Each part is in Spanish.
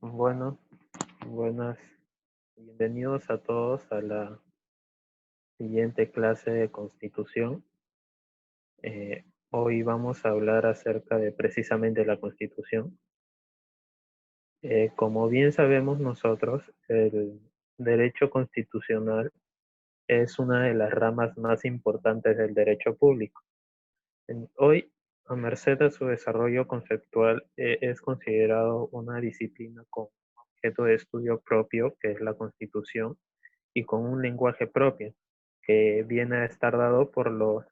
Bueno, buenas, bienvenidos a todos a la siguiente clase de Constitución. Hoy vamos a hablar acerca de precisamente la Constitución. Como bien sabemos nosotros, el derecho constitucional es una de las ramas más importantes del derecho público. Hoy, a merced de su desarrollo conceptual, es considerado una disciplina con objeto de estudio propio, que es la Constitución, y con un lenguaje propio, que viene a estar dado por los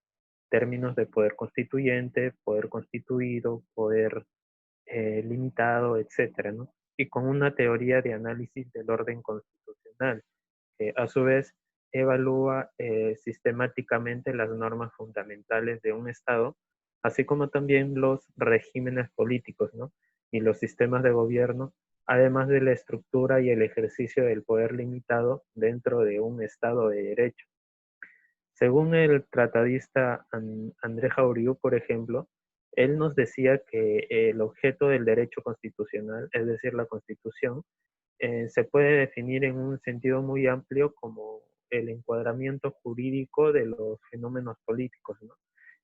términos de poder constituyente, poder constituido, poder limitado, etcétera, ¿no? Y con una teoría de análisis del orden constitucional, que a su vez evalúa sistemáticamente las normas fundamentales de un Estado, así como también los regímenes políticos, ¿no? Y los sistemas de gobierno, además de la estructura y el ejercicio del poder limitado dentro de un Estado de Derecho. Según el tratadista André Jauriu, por ejemplo, él nos decía que el objeto del derecho constitucional, es decir, la Constitución, se puede definir en un sentido muy amplio como el encuadramiento jurídico de los fenómenos políticos, ¿no?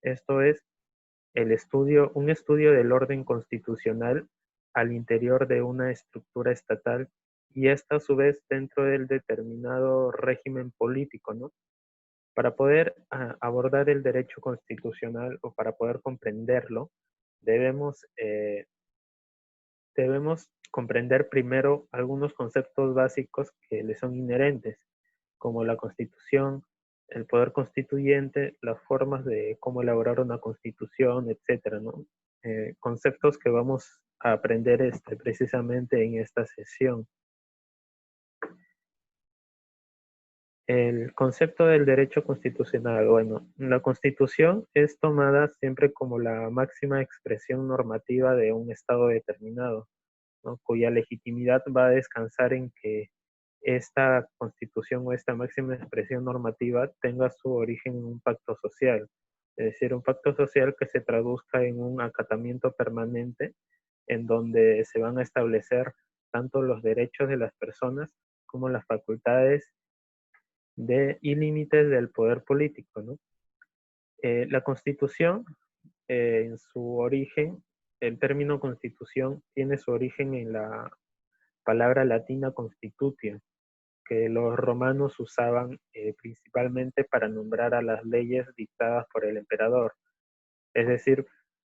Esto es un estudio del orden constitucional al interior de una estructura estatal y esta a su vez dentro del determinado régimen político, ¿no? Para poder abordar el derecho constitucional o para poder comprenderlo, debemos, debemos comprender primero algunos conceptos básicos que le son inherentes, como la constitución, el poder constituyente, las formas de cómo elaborar una constitución, etcétera, ¿no? Conceptos que vamos a aprender precisamente en esta sesión. El concepto del derecho constitucional, bueno, la Constitución es tomada siempre como la máxima expresión normativa de un Estado determinado, ¿no? Cuya legitimidad va a descansar en que esta Constitución o esta máxima expresión normativa tenga su origen en un pacto social, es decir, un pacto social que se traduzca en un acatamiento permanente en donde se van a establecer tanto los derechos de las personas como las facultades y límites del poder político, ¿no? La Constitución, en su origen, el término Constitución tiene su origen en la palabra latina constitutio, que los romanos usaban principalmente para nombrar a las leyes dictadas por el emperador. Es decir,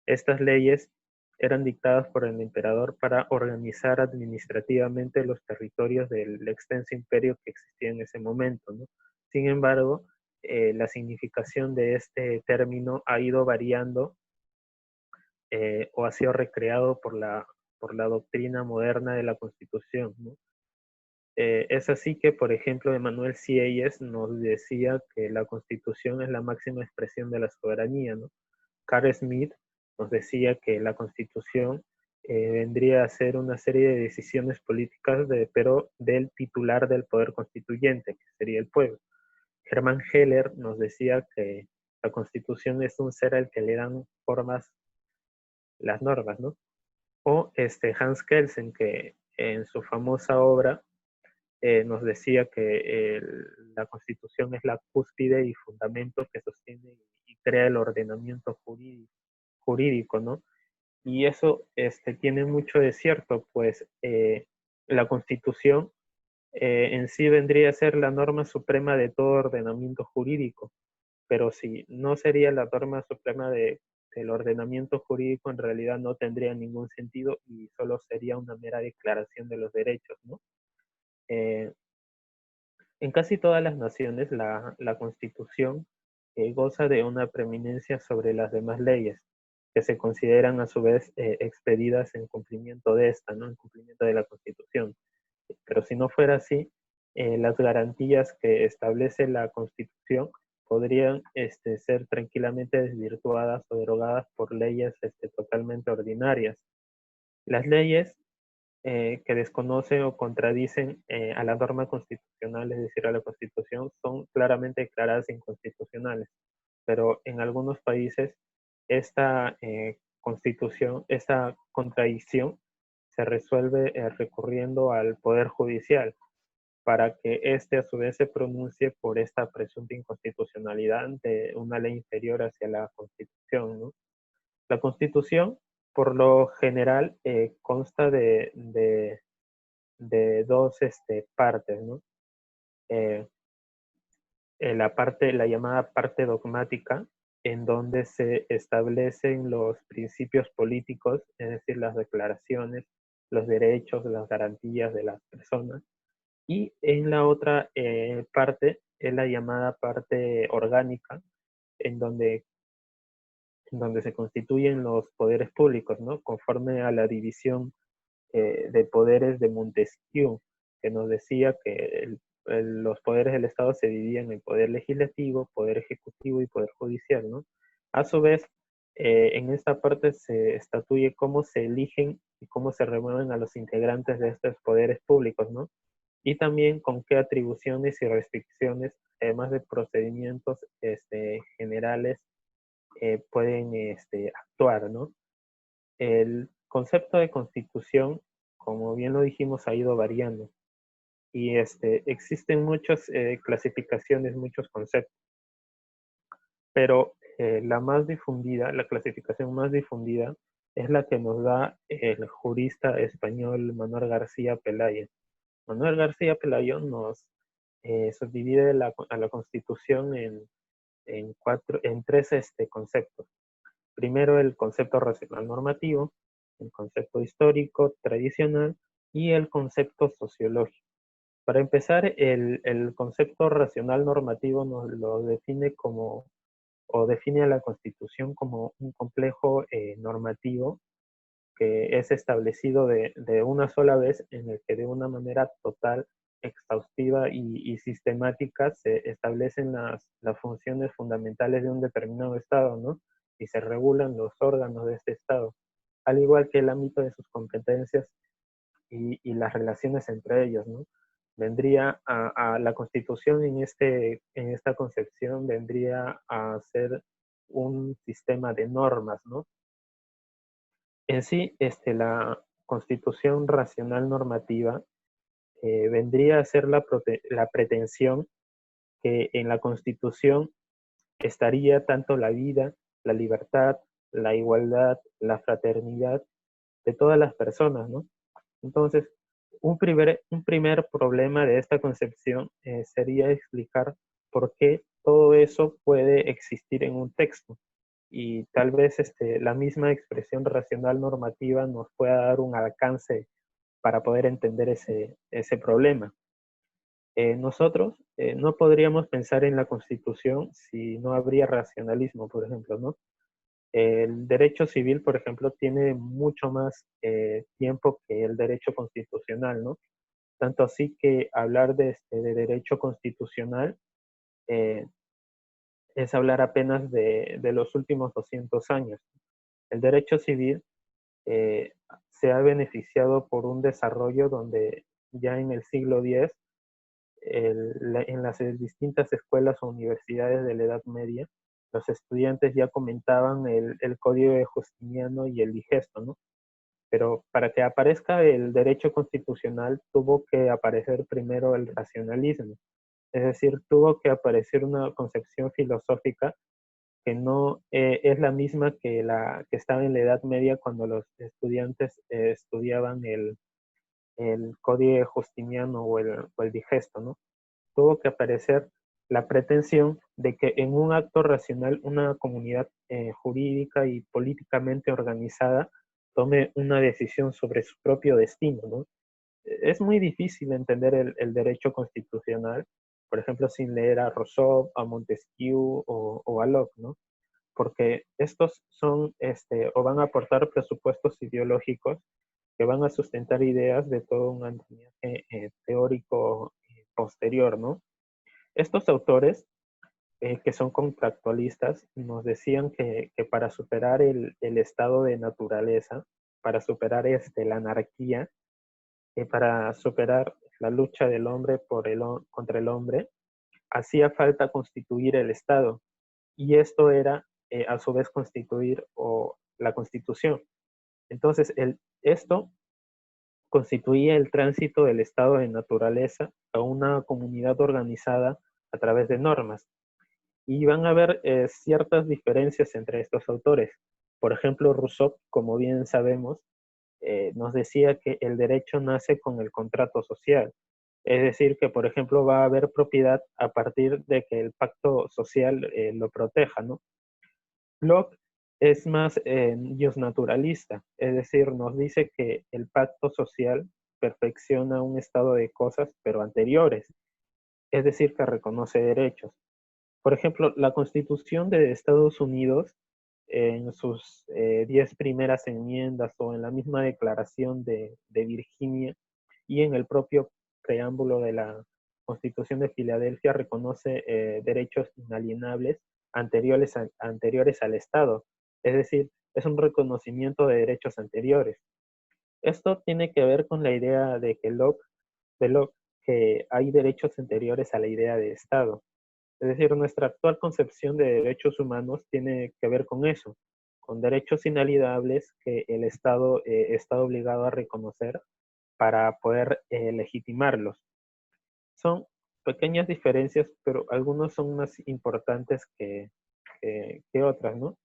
estas leyes eran dictadas por el emperador para organizar administrativamente los territorios del extenso imperio que existía en ese momento, ¿no? Sin embargo, la significación de este término ha ido variando o ha sido recreado por la doctrina moderna de la Constitución, ¿no? Es así que, por ejemplo, Emanuel Sieyes nos decía que la Constitución es la máxima expresión de la soberanía, ¿no? Carl Smith nos decía que la Constitución vendría a ser una serie de decisiones políticas, pero del titular del poder constituyente, que sería el pueblo. Hermann Heller nos decía que la Constitución es un ser al que le dan formas las normas, ¿no? O Hans Kelsen, que en su famosa obra nos decía que la Constitución es la cúspide y fundamento que sostiene y crea el ordenamiento jurídico, ¿no? Y eso tiene mucho de cierto, pues la Constitución en sí vendría a ser la norma suprema de todo ordenamiento jurídico, pero si no sería la norma suprema del ordenamiento jurídico, en realidad no tendría ningún sentido y solo sería una mera declaración de los derechos, ¿no? Eh, en casi todas las naciones, la Constitución goza de una preeminencia sobre las demás leyes, que se consideran a su vez expedidas en cumplimiento de esta, ¿no? En cumplimiento de la Constitución. Pero si no fuera así, las garantías que establece la Constitución podrían ser tranquilamente desvirtuadas o derogadas por leyes totalmente ordinarias. Las leyes que desconocen o contradicen a la norma constitucional, es decir, a la Constitución, son claramente declaradas inconstitucionales. Pero en algunos países esta Constitución, esta contradicción se resuelve recurriendo al Poder Judicial para que éste a su vez se pronuncie por esta presunta inconstitucionalidad de una ley inferior hacia la Constitución, ¿no? La Constitución, por lo general, consta de dos partes, ¿no? Eh, la llamada parte dogmática, en donde se establecen los principios políticos, es decir, las declaraciones, los derechos, las garantías de las personas. Y en la otra parte es la llamada parte orgánica, en donde se constituyen los poderes públicos, ¿no? Conforme a la división de poderes de Montesquieu, que nos decía que los poderes del Estado se dividían en poder legislativo, poder ejecutivo y poder judicial, ¿no? A su vez, en esta parte se estatuye cómo se eligen y cómo se remueven a los integrantes de estos poderes públicos, ¿no? Y también con qué atribuciones y restricciones, además de procedimientos generales, pueden actuar, ¿no? El concepto de constitución, como bien lo dijimos, ha ido variando y existen muchas clasificaciones, muchos conceptos, pero la más difundida, la clasificación más difundida es la que nos da el jurista español Manuel García Pelayo. Manuel García Pelayo nos subdivide a la Constitución en tres conceptos. Primero, el concepto racional normativo, el concepto histórico tradicional y el concepto sociológico. Para empezar, el concepto racional normativo nos lo define como, o define a la Constitución como un complejo normativo que es establecido de una sola vez, en el que de una manera total, exhaustiva y sistemática se establecen las funciones fundamentales de un determinado Estado, ¿no? Y se regulan los órganos de este Estado, al igual que el ámbito de sus competencias y las relaciones entre ellos, ¿no? Vendría a la Constitución en esta concepción vendría a ser un sistema de normas, ¿no? En sí, la constitución racional normativa vendría a ser la pretensión que en la constitución estaría tanto la vida, la libertad, la igualdad, la fraternidad de todas las personas, ¿no? Entonces, un primer problema de esta concepción sería explicar por qué todo eso puede existir en un texto y tal vez la misma expresión racional normativa nos pueda dar un alcance para poder entender ese problema. Nosotros no podríamos pensar en la Constitución si no habría racionalismo, por ejemplo, ¿no? El derecho civil, por ejemplo, tiene mucho más tiempo que el derecho constitucional, ¿no? Tanto así que hablar de derecho constitucional eh, es hablar apenas de los últimos 200 años. El derecho civil eh, se ha beneficiado por un desarrollo donde ya en el siglo X, en las distintas escuelas o universidades de la Edad Media, los estudiantes ya comentaban el Código de Justiniano y el Digesto, ¿no? Pero para que aparezca el derecho constitucional tuvo que aparecer primero el racionalismo, es decir, tuvo que aparecer una concepción filosófica que no es la misma que la que estaba en la Edad Media cuando los estudiantes estudiaban el Código Justiniano o el Digesto, ¿no? Tuvo que aparecer la pretensión de que en un acto racional una comunidad jurídica y políticamente organizada tome una decisión sobre su propio destino, ¿no? Es muy difícil entender el derecho constitucional, por ejemplo, sin leer a Rousseau, a Montesquieu o a Locke, ¿no? Porque estos son, o van a aportar presupuestos ideológicos que van a sustentar ideas de todo un andamiaje teórico posterior, ¿no? Estos autores, que son contractualistas, nos decían que para superar el estado de naturaleza, para superar la anarquía, para superar la lucha del hombre contra el hombre, hacía falta constituir el Estado. Y esto era, a su vez, constituir la Constitución. Entonces, esto constituía el tránsito del estado de naturaleza a una comunidad organizada a través de normas. Y van a haber ciertas diferencias entre estos autores. Por ejemplo, Rousseau, como bien sabemos, nos decía que el derecho nace con el contrato social. Es decir, que, por ejemplo, va a haber propiedad a partir de que el pacto social lo proteja, ¿no? Locke es más naturalista, es decir, nos dice que el pacto social perfecciona un estado de cosas, pero anteriores, es decir, que reconoce derechos. Por ejemplo, la Constitución de Estados Unidos, en sus 10 primeras enmiendas o en la misma Declaración de Virginia y en el propio preámbulo de la Constitución de Filadelfia, reconoce derechos inalienables anteriores al Estado. Es decir, es un reconocimiento de derechos anteriores. Esto tiene que ver con la idea de Locke, que hay derechos anteriores a la idea de Estado. Es decir, nuestra actual concepción de derechos humanos tiene que ver con eso, con derechos inalienables que el Estado está obligado a reconocer para poder legitimarlos. Son pequeñas diferencias, pero algunos son más importantes que otras, ¿no?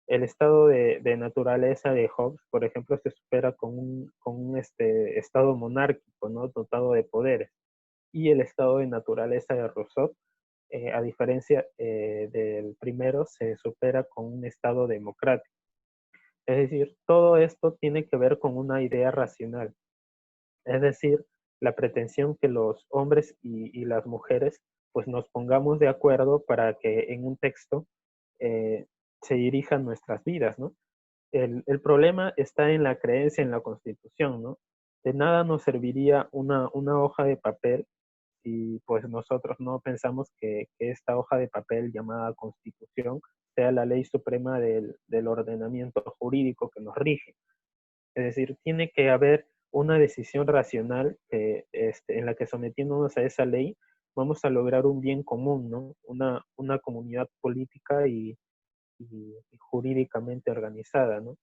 El estado de naturaleza de Hobbes, por ejemplo, se supera con un estado monárquico, ¿no? Dotado de poderes. Y el estado de naturaleza de Rousseau, a diferencia del primero, se supera con un estado democrático. Es decir, todo esto tiene que ver con una idea racional. Es decir, la pretensión que los hombres y las mujeres pues nos pongamos de acuerdo para que en un texto eh, se dirijan nuestras vidas, ¿no? El problema está en la creencia en la Constitución, ¿no? De nada nos serviría una hoja de papel si pues nosotros no pensamos que esta hoja de papel llamada Constitución sea la ley suprema del ordenamiento jurídico que nos rige. Es decir, tiene que haber una decisión racional en la que sometiéndonos a esa ley vamos a lograr un bien común, ¿no? Una comunidad política y jurídicamente organizada, ¿no?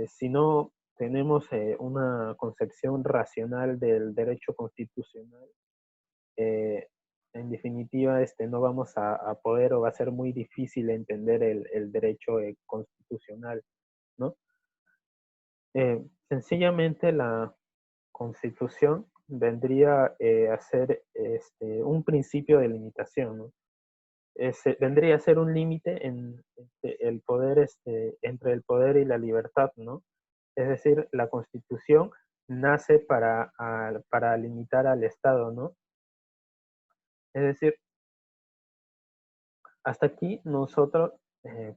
Si no tenemos una concepción racional del derecho constitucional, eh, en definitiva, no vamos a poder o va a ser muy difícil entender el derecho constitucional, ¿no? Sencillamente la Constitución vendría a ser un principio de limitación, ¿no? Vendría a ser un límite entre el poder y la libertad, ¿no? Es decir, la Constitución nace para limitar al Estado, ¿no? Es decir, hasta aquí nosotros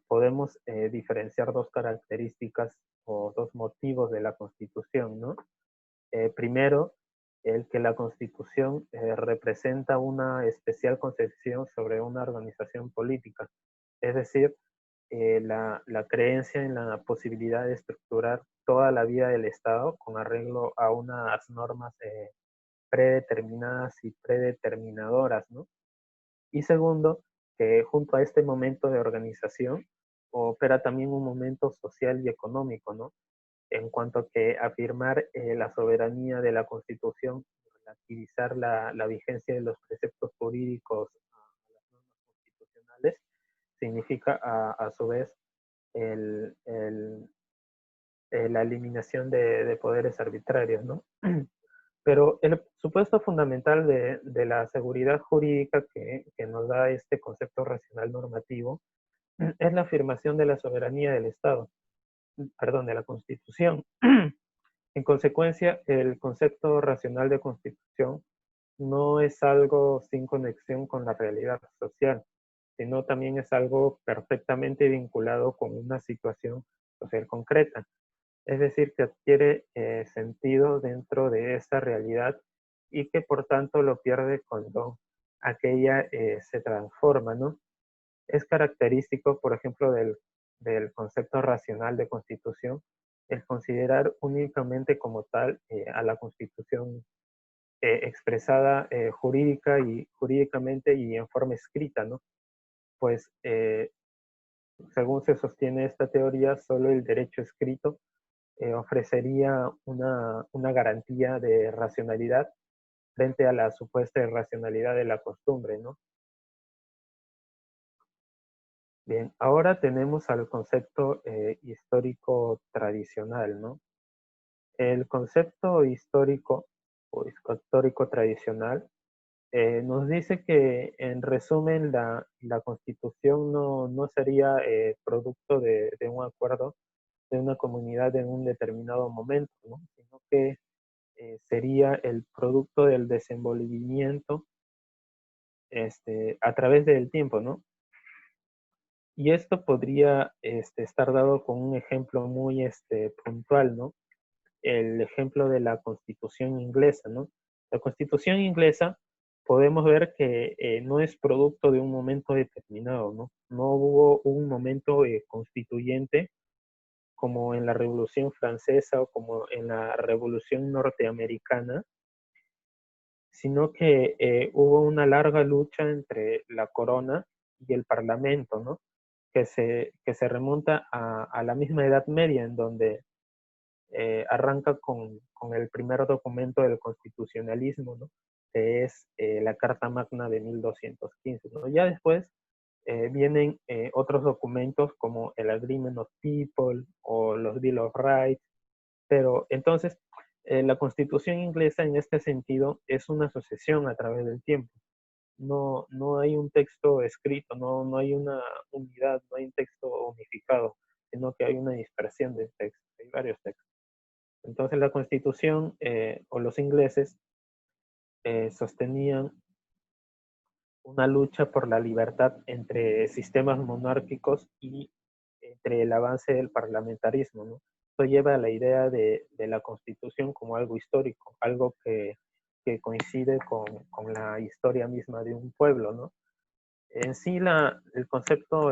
podemos diferenciar dos características o dos motivos de la Constitución, ¿no? Primero, el que la Constitución representa una especial concepción sobre una organización política, es decir, la creencia en la posibilidad de estructurar toda la vida del Estado con arreglo a unas normas predeterminadas y predeterminadoras, ¿no? Y segundo, que junto a este momento de organización opera también un momento social y económico, ¿no? En cuanto a que afirmar la soberanía de la Constitución, relativizar la vigencia de los preceptos jurídicos a las normas constitucionales, significa a su vez el, el, la eliminación de poderes arbitrarios, ¿no? Pero el supuesto fundamental de la seguridad jurídica que nos da este concepto racional normativo es la afirmación de la soberanía del Estado, perdón, de la Constitución. En consecuencia, el concepto racional de Constitución no es algo sin conexión con la realidad social, sino también es algo perfectamente vinculado con una situación social concreta. Es decir, que adquiere sentido dentro de esa realidad y que por tanto lo pierde cuando aquella se transforma, ¿no? Es característico, por ejemplo, del concepto racional de constitución, el considerar únicamente como tal a la constitución expresada jurídicamente y en forma escrita, ¿no? Pues según se sostiene esta teoría, solo el derecho escrito ofrecería una garantía de racionalidad frente a la supuesta irracionalidad de la costumbre, ¿no? Bien, ahora tenemos al concepto histórico tradicional, ¿no? El concepto histórico o histórico tradicional nos dice que, en resumen, la Constitución no sería producto de un acuerdo de una comunidad en un determinado momento, ¿no? Sino que sería el producto del desenvolvimiento a través del tiempo, ¿no? Y esto podría estar dado con un ejemplo muy puntual, ¿no? El ejemplo de la Constitución inglesa, ¿no? La Constitución inglesa podemos ver que no es producto de un momento determinado, ¿no? No hubo un momento constituyente como en la Revolución Francesa o como en la Revolución Norteamericana, sino que hubo una larga lucha entre la corona y el parlamento, ¿no? Que se remonta a la misma Edad Media, en donde arranca con el primer documento del constitucionalismo, ¿no? Que es la Carta Magna de 1215, ¿no? Ya después vienen otros documentos como el Agreement of People o los Bill of Rights, pero entonces la Constitución inglesa en este sentido es una sucesión a través del tiempo. No hay un texto escrito, no hay una unidad, no hay un texto unificado, sino que hay una dispersión de textos, hay varios textos. Entonces la Constitución o los ingleses sostenían una lucha por la libertad entre sistemas monárquicos y entre el avance del parlamentarismo, ¿no? Esto lleva a la idea de la Constitución como algo histórico, algo que coincide con la historia misma de un pueblo, ¿no? En sí, el concepto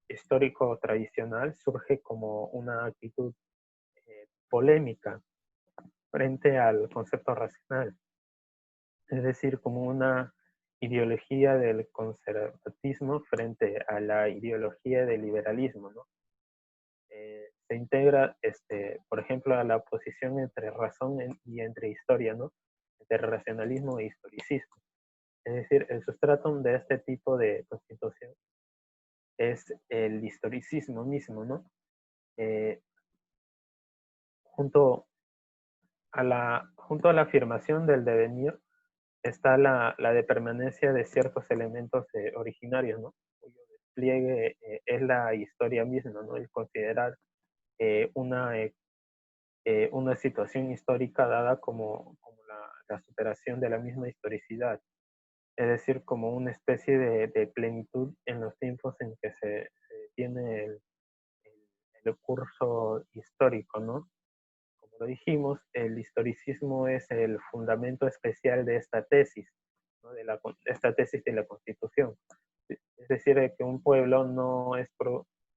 histórico tradicional surge como una actitud polémica frente al concepto racional, es decir, como una ideología del conservatismo frente a la ideología del liberalismo, ¿no? Se integra, por ejemplo, a la oposición entre razón y entre historia, ¿no? Entre racionalismo e historicismo. Es decir, el sustratum de este tipo de constitución es el historicismo mismo, ¿no? Eh, junto junto a la afirmación del devenir está la de permanencia de ciertos elementos originarios, ¿no? Cuyo despliegue es la historia misma, ¿no? El considerar eh, una, eh, una situación histórica dada como la superación de la misma historicidad, es decir, como una especie de plenitud en los tiempos en que se tiene el curso histórico, ¿no? Como lo dijimos, el historicismo es el fundamento especial de esta tesis, ¿no? Esta tesis de la Constitución. Es decir, que un pueblo no es,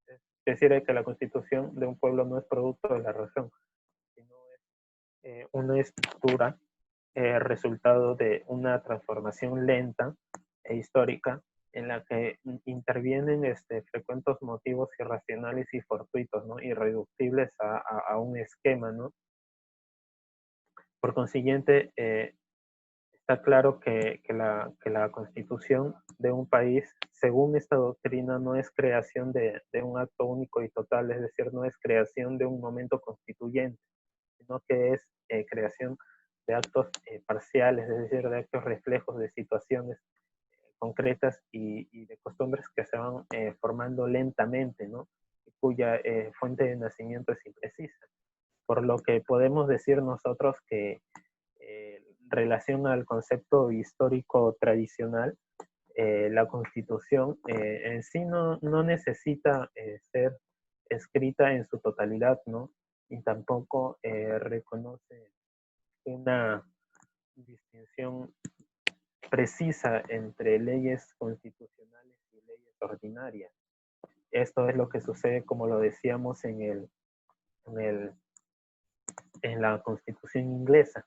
es decir, que la Constitución de un pueblo no es producto de la razón, sino es una estructura resultado de una transformación lenta e histórica en la que intervienen frecuentes motivos irracionales y fortuitos, ¿no? Irreductibles a un esquema, ¿no? Por consiguiente, está claro que la constitución de un país, según esta doctrina, no es creación de un acto único y total, es decir, no es creación de un momento constituyente, sino que es creación de actos parciales, es decir, de actos reflejos de situaciones concretas y de costumbres que se van formando lentamente, ¿no? Cuya fuente de nacimiento es imprecisa. Por lo que podemos decir nosotros que en relación al concepto histórico tradicional, la Constitución en sí no necesita ser escrita en su totalidad, ¿no? Y tampoco reconoce una distinción precisa entre leyes constitucionales y leyes ordinarias. Esto es lo que sucede, como lo decíamos, en, el, en la Constitución inglesa.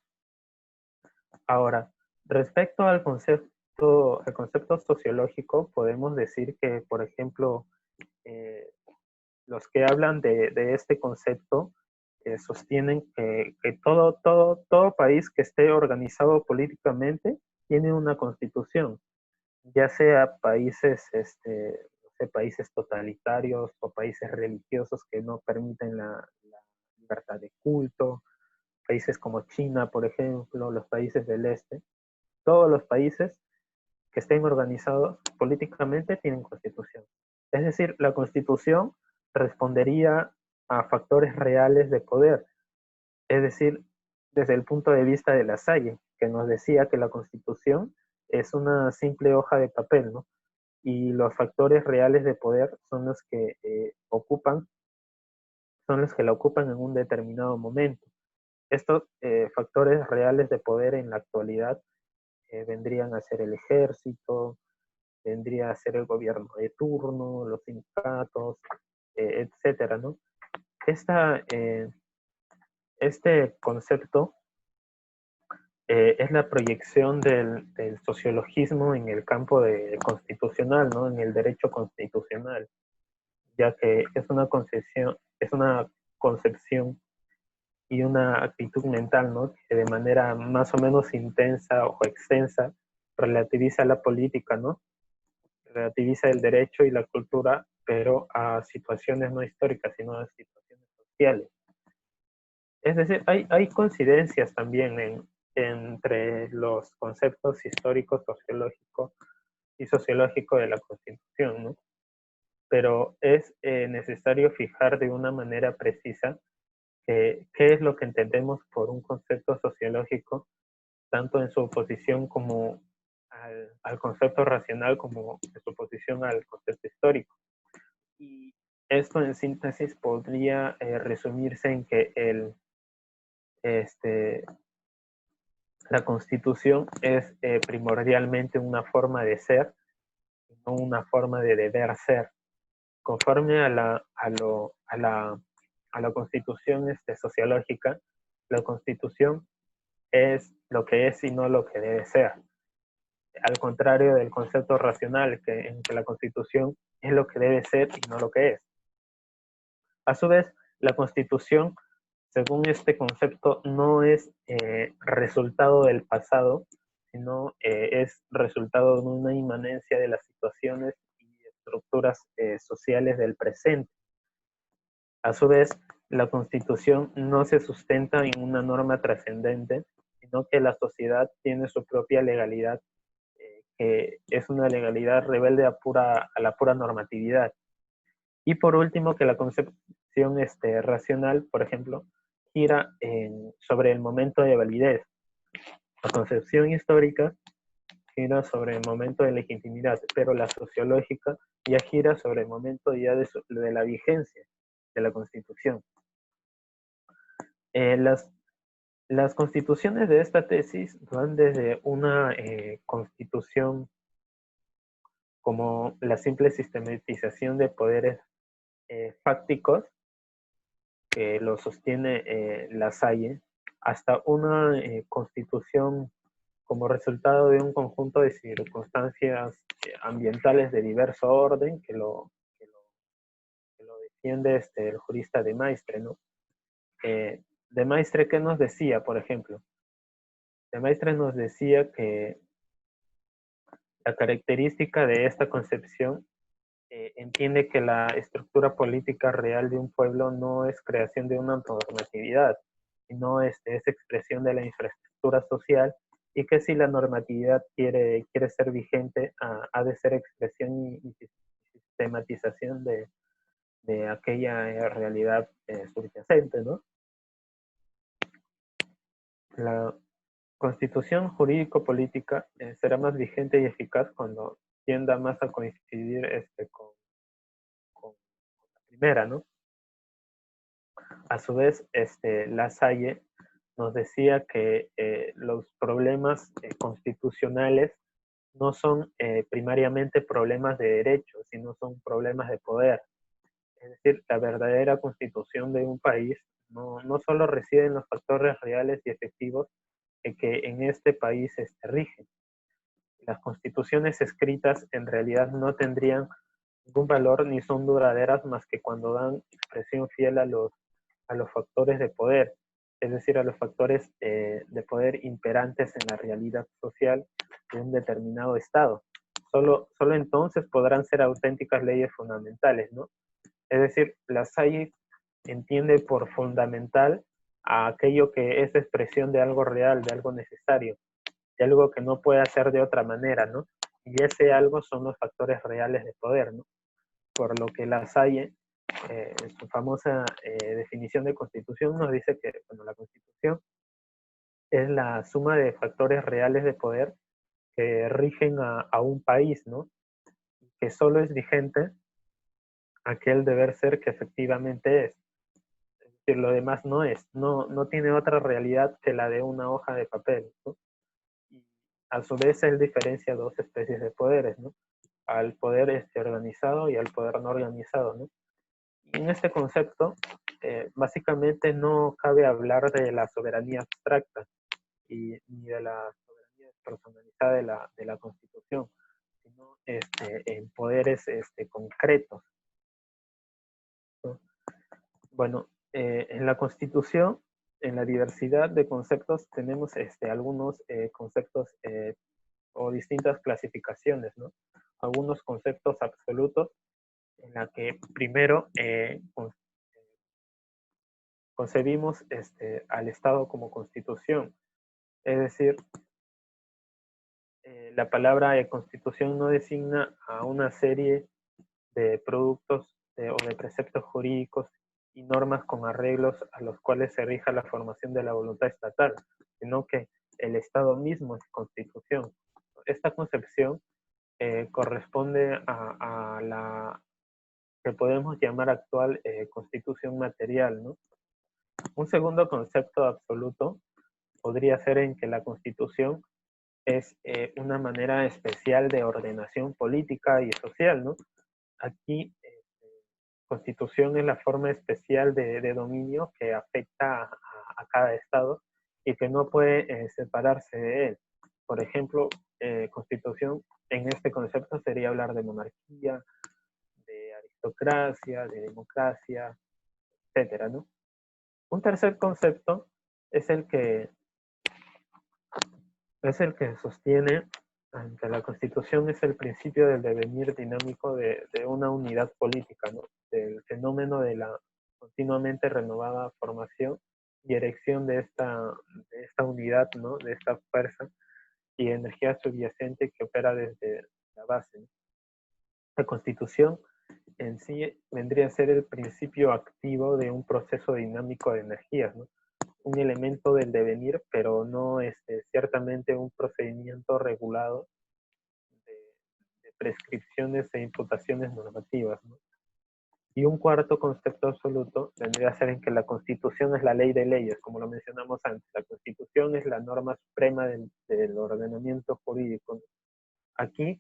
Ahora, respecto al concepto sociológico, podemos decir que, por ejemplo, los que hablan de este concepto sostienen que todo país que esté organizado políticamente tiene una constitución, ya sea países, no sé, países totalitarios o países religiosos que no permiten la libertad de culto, países como China, por ejemplo, los países del este. Todos los países que estén organizados políticamente tienen constitución. Es decir, la constitución respondería a factores reales de poder, es decir, desde el punto de vista de La Salle, que nos decía que la constitución es una simple hoja de papel, ¿no? Y los factores reales de poder son los que son los que la ocupan en un determinado momento. Estos factores reales de poder en la actualidad vendrían a ser el ejército, vendría a ser el gobierno de turno, los sindicatos, etcétera, ¿no? Esta, este concepto es la proyección del sociologismo en el campo de constitucional, ¿no? En el derecho constitucional, ya que es una concepción y una actitud mental, ¿no? Que de manera más o menos intensa o extensa relativiza la política, ¿no? Relativiza el derecho y la cultura, pero a situaciones no históricas, sino a situaciones sociales. Es decir, hay coincidencias también entre los conceptos históricos, sociológicos y sociológico de la Constitución, ¿no? Pero es necesario fijar de una manera precisa qué es lo que entendemos por un concepto sociológico, tanto en su oposición como al concepto racional como en su oposición al concepto histórico. Y esto en síntesis podría resumirse en que este, la Constitución es primordialmente una forma de ser, no una forma de deber ser. Conforme a la Constitución sociológica, la Constitución es lo que es y no lo que debe ser. Al contrario del concepto racional, en que la Constitución es lo que debe ser y no lo que es. A su vez, la Constitución, según este concepto, no es resultado del pasado, sino es resultado de una inmanencia de las situaciones y estructuras sociales del presente. A su vez, la Constitución no se sustenta en una norma trascendente, sino que la sociedad tiene su propia legalidad, que es una legalidad rebelde a la pura normatividad. Y por último, que la concepción racional, por ejemplo, gira sobre el momento de validez. La concepción histórica gira sobre el momento de legitimidad, pero la sociológica ya gira sobre el momento ya de la vigencia de la Constitución. Eh, las, las constituciones de esta tesis van desde una constitución como la simple sistematización de poderes fácticos, que lo sostiene La Salle, hasta una constitución como resultado de un conjunto de circunstancias ambientales de diverso orden que lo defiende el jurista de Maistre, ¿no? De Maistre, ¿qué nos decía, por ejemplo? De Maistre nos decía que la característica de esta concepción entiende que la estructura política real de un pueblo no es creación de una normatividad, sino es expresión de la infraestructura social, y que si la normatividad quiere ser vigente, ha de ser expresión y sistematización de aquella realidad subyacente, ¿no? La constitución jurídico-política será más vigente y eficaz cuando tienda más a coincidir con la primera, ¿no? A su vez, La Salle nos decía que los problemas constitucionales no son primariamente problemas de derechos, sino son problemas de poder. Es decir, la verdadera constitución de un país no solo reside en los factores reales y efectivos que en este país rigen. Las constituciones escritas en realidad no tendrían ningún valor ni son duraderas más que cuando dan expresión fiel a los factores de poder, es decir, a los factores de poder imperantes en la realidad social de un determinado Estado. Solo entonces podrán ser auténticas leyes fundamentales, ¿no? Es decir, la SAI entiende por fundamental a aquello que es expresión de algo real, de algo necesario, de algo que no puede hacer de otra manera, ¿no? Y ese algo son los factores reales de poder, ¿no? Por lo que la SAI, en su famosa definición de constitución, nos dice que bueno, la constitución es la suma de factores reales de poder que rigen a un país, ¿no? Que solo es vigente aquel deber ser que efectivamente es. Es decir, lo demás no es, no tiene otra realidad que la de una hoja de papel, ¿no? Y a su vez él diferencia dos especies de poderes, ¿no? Al poder organizado y al poder no organizado, ¿no? Y en este concepto, básicamente no cabe hablar de la soberanía abstracta ni de la soberanía personalizada de la Constitución, sino en poderes concretos, ¿no? Bueno, en la Constitución, en la diversidad de conceptos, tenemos algunos conceptos o distintas clasificaciones, ¿no? Algunos conceptos absolutos en la que primero concebimos al Estado como constitución. Es decir, la palabra constitución no designa a una serie de productos o de preceptos jurídicos y normas con arreglos a los cuales se rija la formación de la voluntad estatal, sino que el Estado mismo es constitución. Esta concepción corresponde a la que podemos llamar actual constitución material, ¿no? Un segundo concepto absoluto podría ser en que la constitución es una especial de ordenación política y social, ¿no? Aquí, constitución es la forma especial de dominio que afecta a cada estado y que no puede separarse de él. Por ejemplo, constitución en este concepto sería hablar de monarquía, de aristocracia, de democracia, etcétera, ¿no? Un tercer concepto es el que sostiene que la Constitución es el principio del devenir dinámico de una unidad política, ¿no? Del fenómeno de la continuamente renovada formación y erección de esta unidad, ¿no? De esta fuerza y energía subyacente que opera desde la base, ¿no? La Constitución en sí vendría a ser el principio activo de un proceso dinámico de energías, ¿no? Un elemento del devenir, pero no ciertamente un procedimiento regulado de, de prescripciones e imputaciones normativas, ¿no? Y un cuarto concepto absoluto vendría a ser en que la Constitución es la ley de leyes, como lo mencionamos antes. La Constitución es la norma suprema del ordenamiento jurídico. Aquí,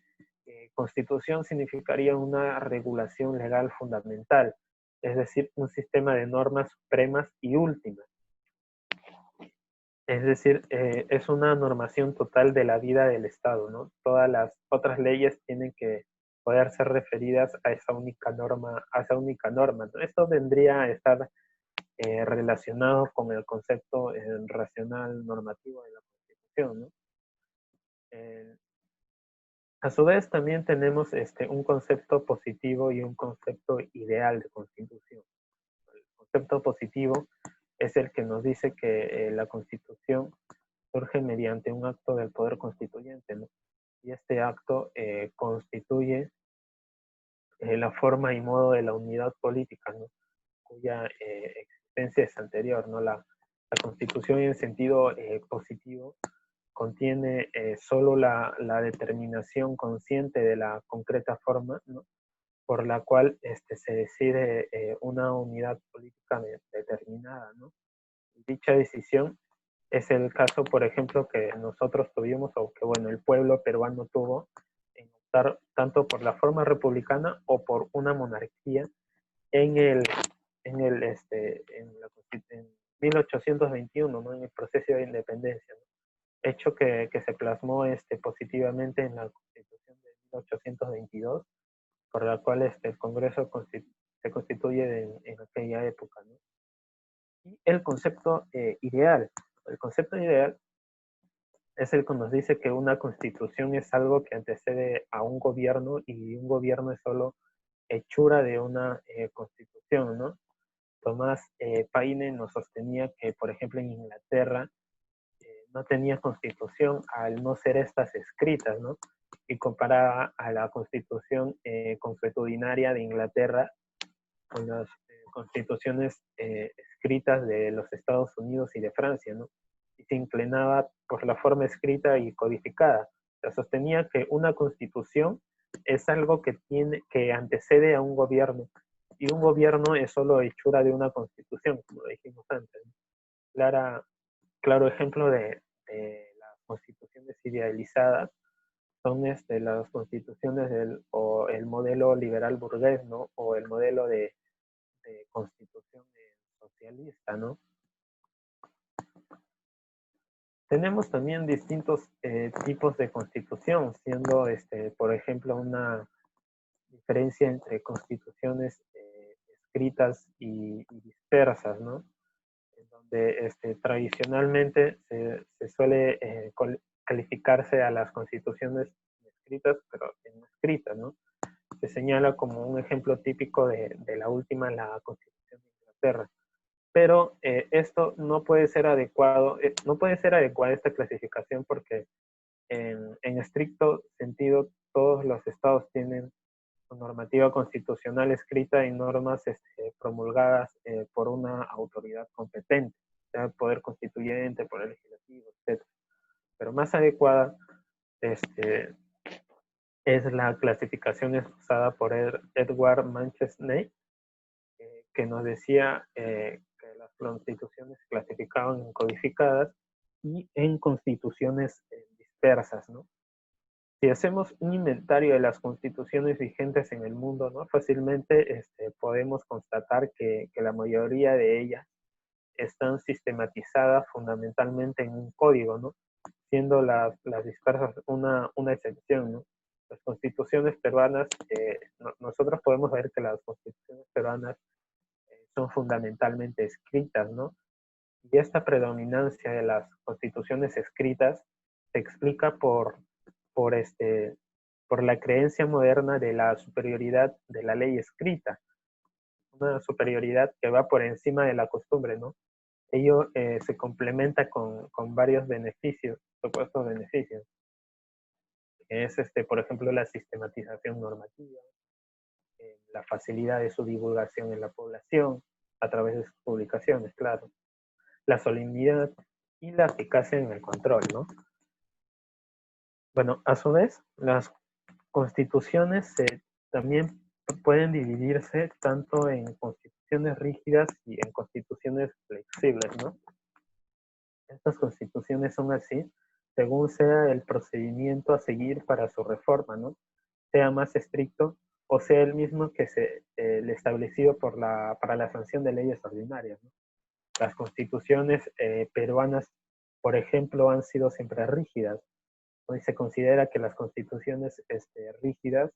Constitución significaría una regulación legal fundamental, es decir, un sistema de normas supremas y últimas. Es decir, es una normación total de la vida del Estado, ¿no? Todas las otras leyes tienen que poder ser referidas a esa única norma, ¿no? Esto vendría a estar relacionado con el concepto racional normativo de la Constitución, ¿no? Eh, a su vez, también tenemos un concepto positivo y un concepto ideal de Constitución. El concepto positivo es el que nos dice que la Constitución surge mediante un acto del poder constituyente, ¿no? Y este acto constituye la forma y modo de la unidad política, ¿no? Cuya existencia es anterior, ¿no? La Constitución en sentido positivo contiene solo la determinación consciente de la concreta forma, ¿no? Por la cual se decide una unidad política determinada, ¿no? Dicha decisión es el caso, por ejemplo, que nosotros tuvimos, o que, bueno, el pueblo peruano tuvo, en optar tanto por la forma republicana o por una monarquía en el, en 1821, ¿no? En el proceso de independencia, ¿no? Hecho que se plasmó positivamente en la Constitución de 1822, por la cual el Congreso se constituye en aquella época, ¿no? Y el concepto ideal. El concepto ideal es el que nos dice que una constitución es algo que antecede a un gobierno y un gobierno es solo hechura de una constitución, ¿no? Tomás Paine nos sostenía que, por ejemplo, en Inglaterra no tenía constitución al no ser estas escritas, ¿no? Y comparaba a la constitución consuetudinaria de Inglaterra con las constituciones escritas de los Estados Unidos y de Francia, ¿no? Y se inclinaba por la forma escrita y codificada. O sea, sostenía que una constitución es algo que antecede a un gobierno, y un gobierno es solo hechura de una constitución, como lo dijimos antes, ¿no? Claro ejemplo de las constituciones idealizadas son las constituciones o el modelo liberal burgués, ¿no? O el modelo de constitución socialista, ¿no? Tenemos también distintos tipos de constitución, siendo, por ejemplo, una diferencia entre constituciones escritas y dispersas, ¿no? En donde tradicionalmente se suele calificarse a las constituciones escritas, pero en escritas, ¿no? Se señala como un ejemplo típico de la última, la Constitución de Inglaterra. Pero esto no puede ser adecuado, no puede ser adecuada esta clasificación porque en estricto sentido todos los estados tienen su normativa constitucional escrita y normas promulgadas por una autoridad competente, sea el poder constituyente, poder legislativo, etc. Pero más adecuada es la clasificación usada por Edward Manchesney, que nos decía que las constituciones se clasificaban en codificadas y en constituciones dispersas, ¿no? Si hacemos un inventario de las constituciones vigentes en el mundo, ¿no? Fácilmente podemos constatar que la mayoría de ellas están sistematizadas fundamentalmente en un código, ¿no? Siendo las dispersas una excepción, ¿no? Las constituciones peruanas, nosotros podemos ver que las constituciones peruanas son fundamentalmente escritas, ¿no? Y esta predominancia de las constituciones escritas se explica por, este, por la creencia moderna de la superioridad de la ley escrita, una superioridad que va por encima de la costumbre, ¿no? Ello se complementa con varios beneficios, supuestos beneficios, que es, por ejemplo, la sistematización normativa, la facilidad de su divulgación en la población, a través de sus publicaciones, claro, la solemnidad y la eficacia en el control, ¿no? Bueno, a su vez, las constituciones también pueden dividirse tanto en constituciones rígidas y en constituciones flexibles, ¿no? Estas constituciones son así según sea el procedimiento a seguir para su reforma, ¿no? Sea más estricto o sea el mismo que el establecido para la sanción de leyes ordinarias, ¿no? Las constituciones peruanas, por ejemplo, han sido siempre rígidas. Hoy se considera que las constituciones rígidas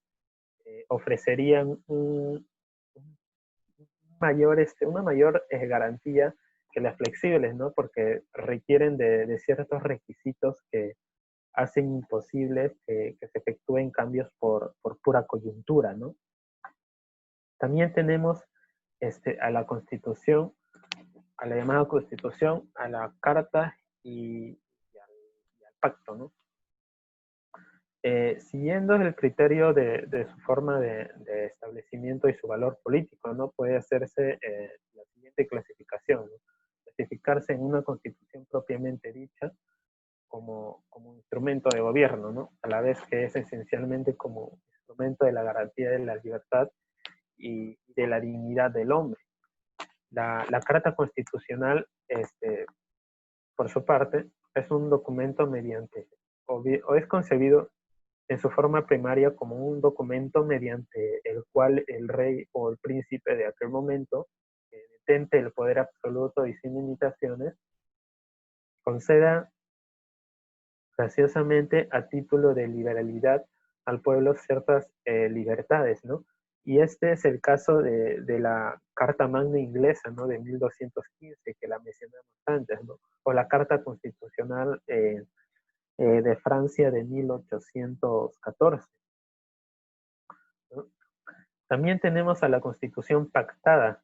ofrecerían una mayor garantía que las flexibles, ¿no? Porque requieren de ciertos requisitos que hacen imposible que se efectúen cambios por pura coyuntura, ¿no? También tenemos a la Constitución, a la llamada Constitución, a la Carta y al Pacto, ¿no? Siguiendo el criterio de su forma de establecimiento y su valor político, ¿no? Puede hacerse la siguiente clasificación, ¿no? Clasificarse en una constitución propiamente dicha como instrumento de gobierno, ¿no? A la vez que es esencialmente como instrumento de la garantía de la libertad y de la dignidad del hombre. La Carta Constitucional, por su parte, es un documento o es concebido en su forma primaria como un documento mediante el cual el rey o el príncipe de aquel momento, detente el poder absoluto y sin limitaciones, conceda graciosamente a título de liberalidad al pueblo ciertas libertades, ¿no? Y este es el caso de la Carta Magna inglesa, ¿no? De 1215, que la mencionamos antes, ¿no? O la Carta Constitucional de Francia de 1814, ¿no? También tenemos a la Constitución pactada,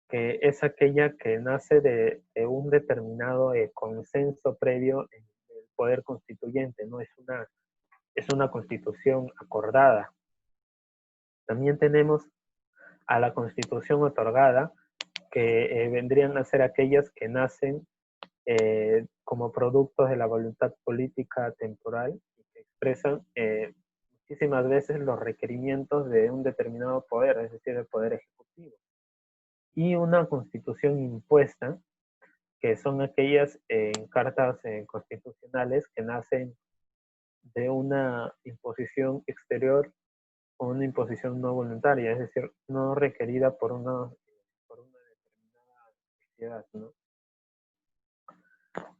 que es aquella que nace de un determinado consenso previo en el poder constituyente, ¿no? Es una constitución acordada. También tenemos a la constitución otorgada, que vendrían a ser aquellas que nacen como productos de la voluntad política temporal y que expresan muchísimas veces los requerimientos de un determinado poder, es decir, el poder ejecutivo. Y una constitución impuesta, que son aquellas cartas constitucionales que nacen de una imposición exterior o una imposición no voluntaria, es decir, no requerida por una determinada sociedad, ¿no?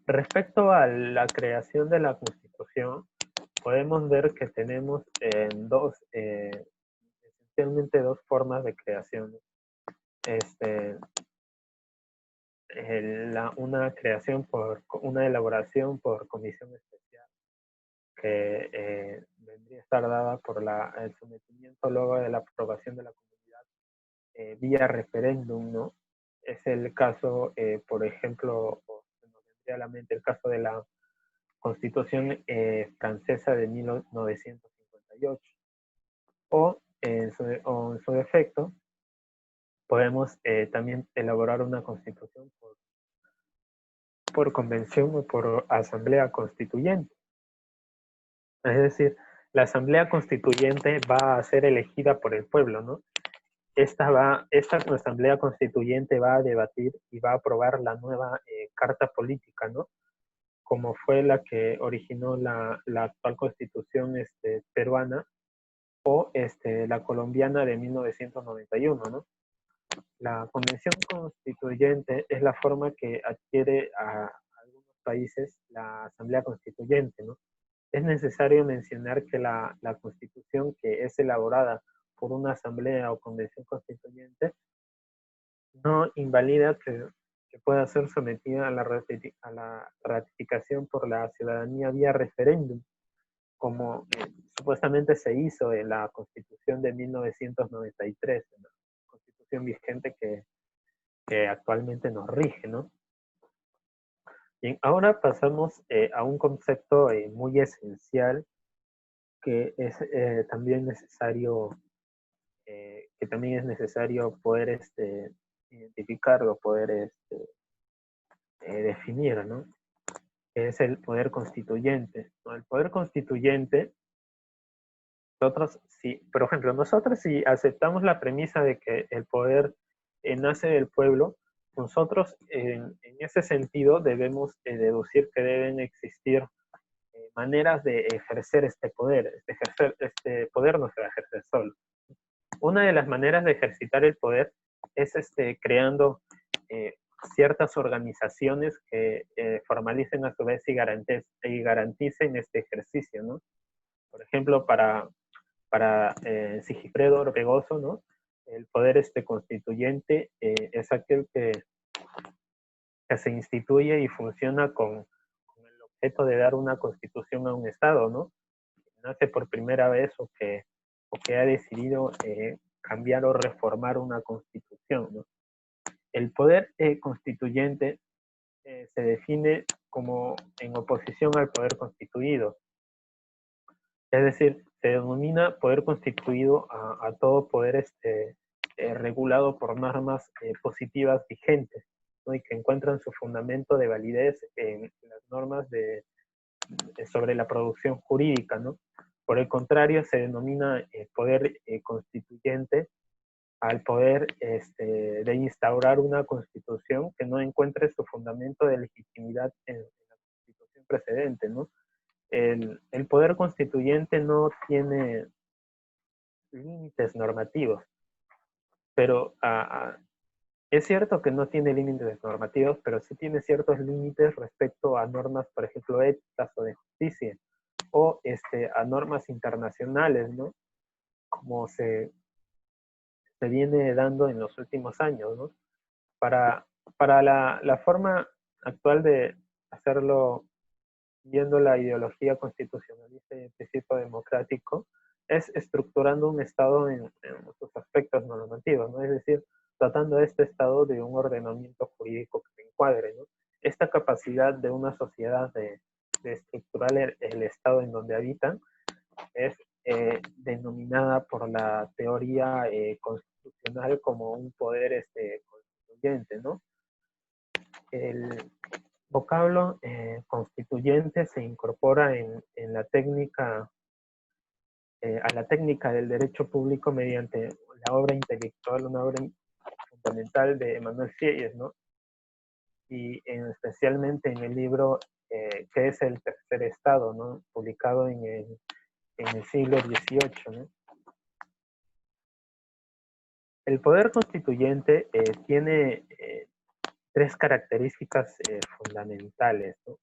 Respecto a la creación de la Constitución, podemos ver que tenemos esencialmente dos formas de creación. Este, una creación una elaboración por comisión especial, que vendría a estar dada por el sometimiento luego de la aprobación de la comunidad vía referéndum, ¿no? Es el caso, por ejemplo, se nos vendría a la mente el caso de la Constitución francesa de 1958. O en su defecto, podemos también elaborar una constitución por convención o por asamblea constituyente. Es decir, la asamblea constituyente va a ser elegida por el pueblo, ¿no? Esta asamblea constituyente va a debatir y va a aprobar la nueva carta política, ¿no? Como fue la que originó la actual constitución peruana o la colombiana de 1991, ¿no? La convención constituyente es la forma que adquiere a algunos países la asamblea constituyente, ¿no? Es necesario mencionar que la constitución que es elaborada por una asamblea o convención constituyente no invalida que pueda ser sometida a la ratificación por la ciudadanía vía referéndum, como supuestamente se hizo en la Constitución de 1993, en la Constitución vigente que actualmente nos rige, ¿no? Bien, ahora pasamos a un concepto muy esencial que es también necesario, que también es necesario poder identificarlo, poder definir, ¿no? Que es el poder constituyente, ¿no? El poder constituyente, nosotros, si, por ejemplo, nosotros si aceptamos la premisa de que el poder nace del pueblo, nosotros en ese sentido debemos deducir que deben existir maneras de ejercer este poder. Este poder no se va a ejercer solo. Una de las maneras de ejercitar el poder es creando eh, ciertas organizaciones que formalicen a su vez y garanticen este ejercicio, ¿no? Por ejemplo, para Sigifredo Orbegoso, ¿no? El poder constituyente es aquel que se instituye y funciona con el objeto de dar una constitución a un Estado, ¿no? Nace por primera vez o que ha decidido cambiar o reformar una constitución, ¿no? El poder constituyente se define como en oposición al poder constituido. Es decir, se denomina poder constituido a todo poder regulado por normas positivas vigentes, ¿no? Y que encuentran su fundamento de validez en las normas sobre la producción jurídica, ¿no? Por el contrario, se denomina poder constituyente al poder de instaurar una constitución que no encuentre su fundamento de legitimidad en la constitución precedente, ¿no? El poder constituyente no tiene límites normativos, pero es cierto que no tiene límites normativos, pero sí tiene ciertos límites respecto a normas, por ejemplo, éticas o de justicia, o a normas internacionales, ¿no? Como se viene dando en los últimos años, ¿no? Para, para la forma actual de hacerlo, viendo la ideología constitucionalista y el principio democrático, es estructurando un Estado en sus aspectos normativos, ¿no? Es decir, tratando a este Estado de un ordenamiento jurídico que se encuadre, ¿no? Esta capacidad de una sociedad de estructurar el Estado en donde habitan es denominada por la teoría constitucional como un poder constituyente, ¿no? El vocablo constituyente se incorpora en la técnica, a la técnica del derecho público mediante la obra intelectual, una obra fundamental de Manuel Sieyes, ¿no? Y especialmente en el libro que es el tercer estado, ¿no? Publicado en el siglo XVIII, ¿no? El poder constituyente tiene tres características fundamentales, ¿no?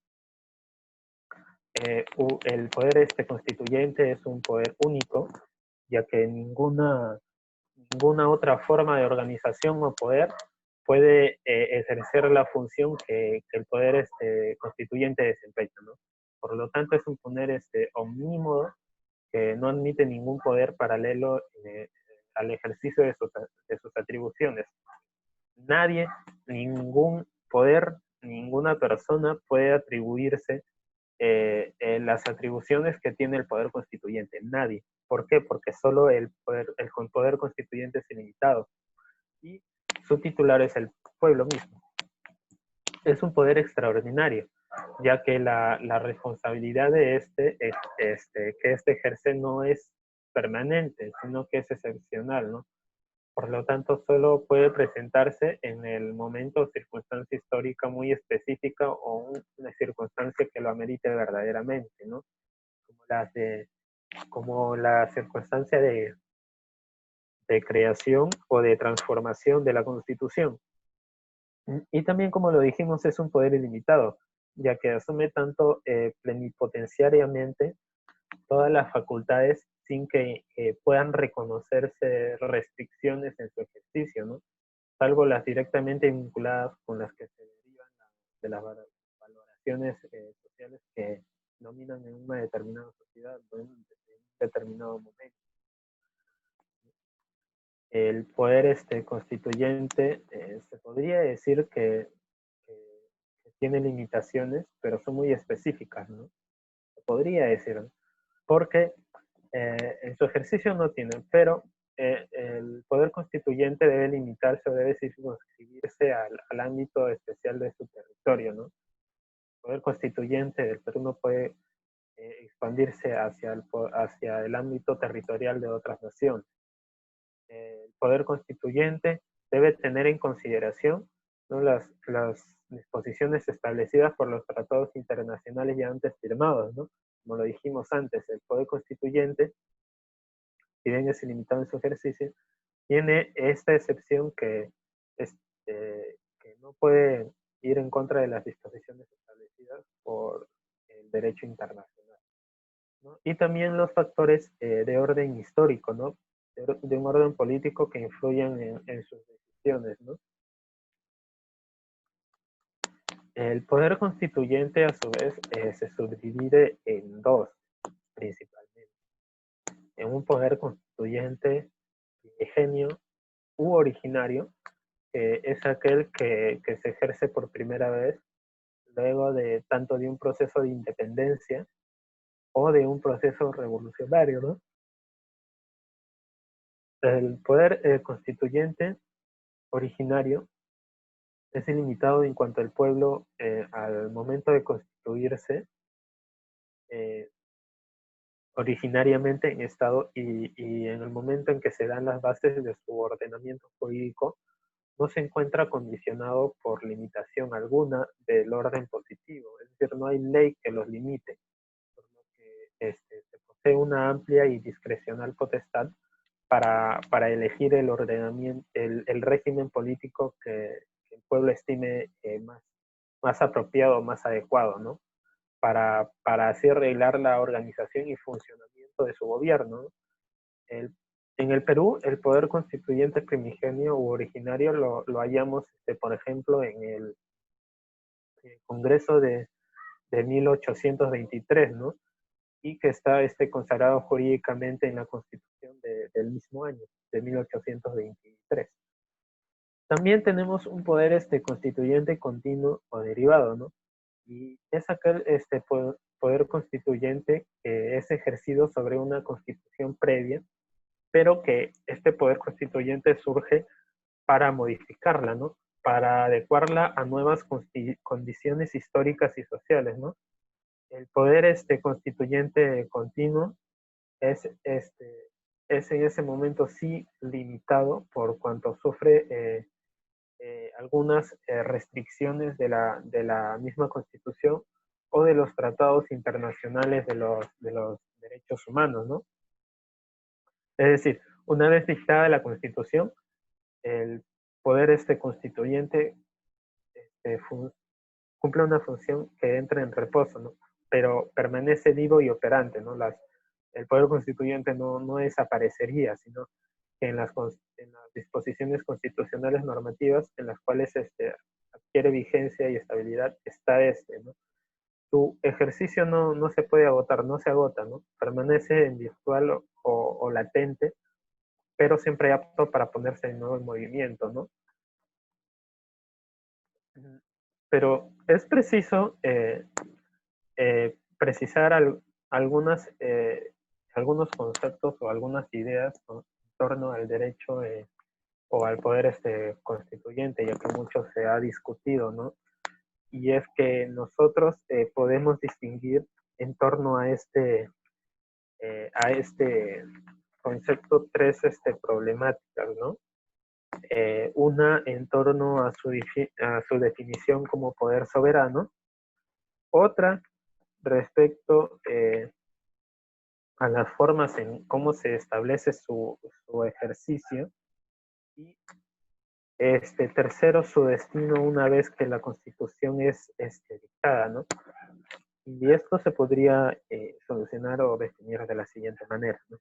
El poder constituyente es un poder único, ya que ninguna otra forma de organización o poder puede ejercer la función que el poder constituyente desempeña, ¿no? Por lo tanto, es un poder omnímodo que no admite ningún poder paralelo al ejercicio de sus atribuciones. Nadie, ningún poder, ninguna persona puede atribuirse las atribuciones que tiene el poder constituyente. Nadie. ¿Por qué? Porque solo el poder constituyente es ilimitado y su titular es el pueblo mismo. Es un poder extraordinario, ya que la responsabilidad de que ejerce no es permanente, sino que es excepcional, ¿no? Por lo tanto, solo puede presentarse en el momento o circunstancia histórica muy específica o una circunstancia que lo amerite verdaderamente, ¿no? Como la circunstancia de creación o de transformación de la Constitución. Y también, como lo dijimos, es un poder ilimitado, ya que asume tanto plenipotenciariamente todas las facultades sin que puedan reconocerse restricciones en su ejercicio, ¿no? Salvo las directamente vinculadas con las que se derivan de las valoraciones sociales que dominan en una determinada sociedad, ¿no? En un determinado momento. El poder constituyente se podría decir que tiene limitaciones, pero son muy específicas, ¿no? Se podría decir, ¿no? Porque en su ejercicio no tienen, pero el poder constituyente debe limitarse o debe circunscribirse al ámbito especial de su territorio, ¿no? El poder constituyente del Perú no puede expandirse hacia el ámbito territorial de otras naciones. El poder constituyente debe tener en consideración, ¿no?, las disposiciones establecidas por los tratados internacionales ya antes firmados, ¿no? Como lo dijimos antes, el poder constituyente, si bien es ilimitado en su ejercicio, tiene esta excepción que no puede ir en contra de las disposiciones establecidas por el derecho internacional, ¿no? Y también los factores de orden histórico, ¿no? De un orden político que influyen en sus decisiones, ¿no? El poder constituyente, a su vez, se subdivide en dos, principalmente. En un poder constituyente primigenio u originario, que es aquel que se ejerce por primera vez luego de tanto de un proceso de independencia o de un proceso revolucionario, ¿no? El poder constituyente originario es ilimitado en cuanto el pueblo, al momento de constituirse, eh, originariamente en Estado y en el momento en que se dan las bases de su ordenamiento jurídico, no se encuentra condicionado por limitación alguna del orden positivo, es decir, no hay ley que los limite, por lo que se posee una amplia y discrecional potestad para elegir el ordenamiento, el régimen político que el pueblo estime más apropiado, más adecuado, ¿no? Para así arreglar la organización y funcionamiento de su gobierno, ¿no? En el Perú, el poder constituyente primigenio u originario lo hallamos, por ejemplo, en el Congreso de 1823, ¿no? Y que está consagrado jurídicamente en la Constitución del mismo año, de 1823. También tenemos un poder constituyente continuo o derivado, ¿no? Y es aquel poder constituyente que es ejercido sobre una constitución previa, pero que este poder constituyente surge para modificarla, ¿no? Para adecuarla a nuevas condiciones históricas y sociales, ¿no? El poder constituyente continuo es, es en ese momento sí limitado por cuanto sufre algunas restricciones de la misma Constitución o de los tratados internacionales de los derechos humanos, ¿no? Es decir, una vez dictada la Constitución, el poder constituyente este, cumple una función que entra en reposo, ¿no? Pero permanece vivo y operante, ¿no? El poder constituyente no desaparecería, sino que en las disposiciones constitucionales normativas en las cuales adquiere vigencia y estabilidad está ¿no? Su ejercicio no se puede agotar, no se agota, ¿no? Permanece en virtual o latente, pero siempre apto para ponerse de nuevo en movimiento, ¿no? Pero es preciso precisar algunos conceptos o algunas ideas, ¿no? En torno al derecho o al poder constituyente, ya que mucho se ha discutido, ¿no? Y es que nosotros podemos distinguir en torno a este concepto tres problemáticas, ¿no? Una en torno a su definición como poder soberano, otra respecto a las formas en cómo se establece su ejercicio y tercero su destino una vez que la Constitución es dictada, ¿no? Y esto se podría solucionar o definir de la siguiente manera, ¿no?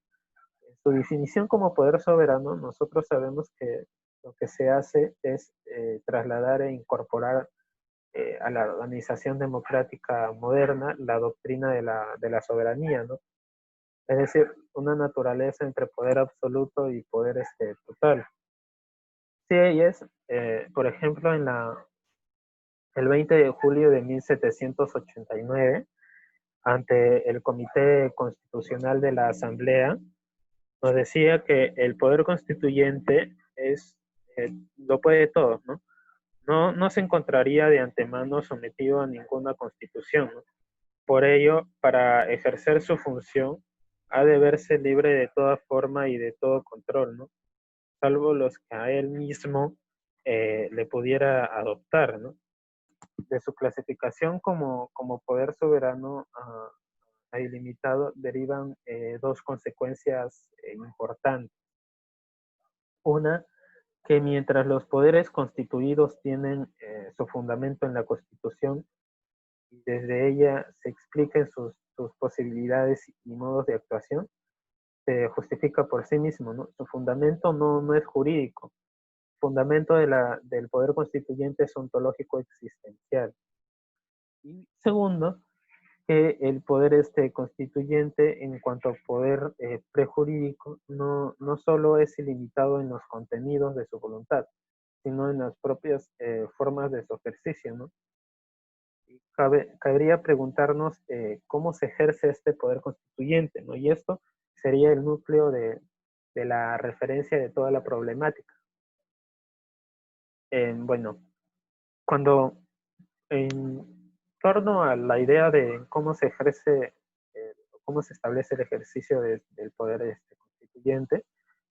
En su definición como poder soberano, nosotros sabemos que lo que se hace es trasladar e incorporar a la organización democrática moderna la doctrina de la soberanía, ¿no? Es decir, una naturaleza entre poder absoluto y poder total. Sí, ella es, por ejemplo, el 20 de julio de 1789, ante el Comité Constitucional de la Asamblea, nos decía que el poder constituyente lo puede todo, ¿no? No se encontraría de antemano sometido a ninguna constitución, ¿no? Por ello, para ejercer su función, ha de verse libre de toda forma y de todo control, ¿no? Salvo los que a él mismo le pudiera adoptar, ¿no? De su clasificación como poder soberano a ilimitado derivan dos consecuencias importantes. Una, que mientras los poderes constituidos tienen su fundamento en la Constitución y desde ella se expliquen sus posibilidades y modos de actuación, se justifica por sí mismo, ¿no? Su fundamento no es jurídico. El fundamento del poder constituyente es ontológico existencial. Y segundo, que el poder constituyente en cuanto a poder prejurídico no solo es ilimitado en los contenidos de su voluntad, sino en las propias formas de su ejercicio, ¿no? Y cabría preguntarnos cómo se ejerce este poder constituyente, ¿no? Y esto sería el núcleo de la referencia de toda la problemática. Bueno, cuando en torno a la idea de cómo se ejerce, cómo se establece el ejercicio del poder constituyente,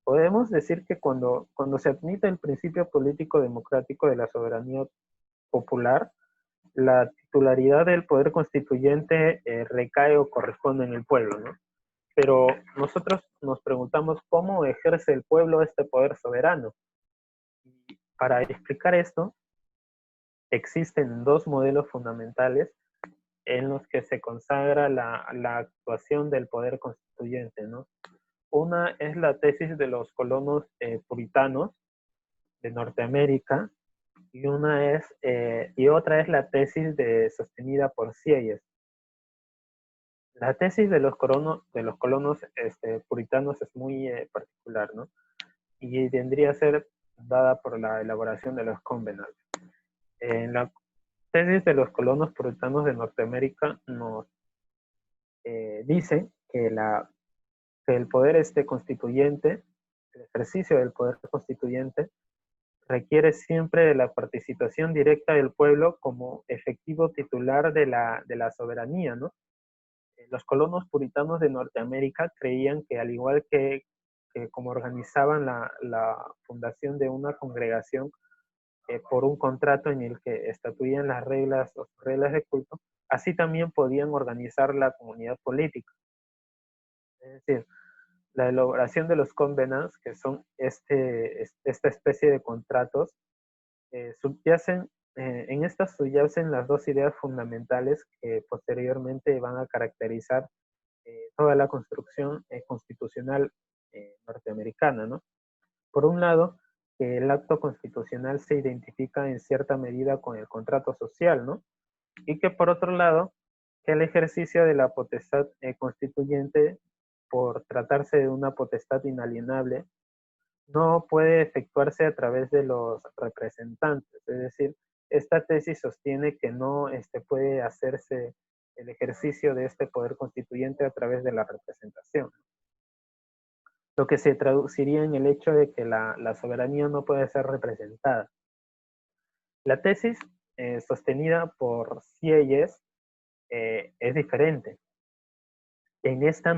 podemos decir que cuando se admite el principio político democrático de la soberanía popular, la titularidad del poder constituyente recae o corresponde en el pueblo, ¿no? Pero nosotros nos preguntamos cómo ejerce el pueblo este poder soberano. Y para explicar esto, existen dos modelos fundamentales en los que se consagra la actuación del poder constituyente, ¿no? Una es la tesis de los colonos puritanos de Norteamérica y otra es la tesis sostenida por Sieyes. La tesis de los colonos puritanos es muy particular, ¿no? Y tendría que ser dada por la elaboración de los Covenants. En la tesis de los colonos puritanos de Norteamérica nos dice que el poder constituyente, el ejercicio del poder constituyente, requiere siempre de la participación directa del pueblo como efectivo titular de la soberanía, ¿no? Los colonos puritanos de Norteamérica creían que al igual que como organizaban la fundación de una congregación por un contrato en el que estatuían las reglas de culto, así también podían organizar la comunidad política. Es decir, la elaboración de los covenants, que son esta especie de contratos, subyacen, en estas subyacen las dos ideas fundamentales que posteriormente van a caracterizar toda la construcción constitucional norteamericana, ¿no? Por un lado, que el acto constitucional se identifica en cierta medida con el contrato social, ¿no? Y que por otro lado, que el ejercicio de la potestad constituyente, por tratarse de una potestad inalienable, no puede efectuarse a través de los representantes. Es decir, esta tesis sostiene que no puede hacerse el ejercicio de este poder constituyente a través de la representación, lo que se traduciría en el hecho de que la soberanía no puede ser representada. La tesis sostenida por Sieyes es diferente. En esta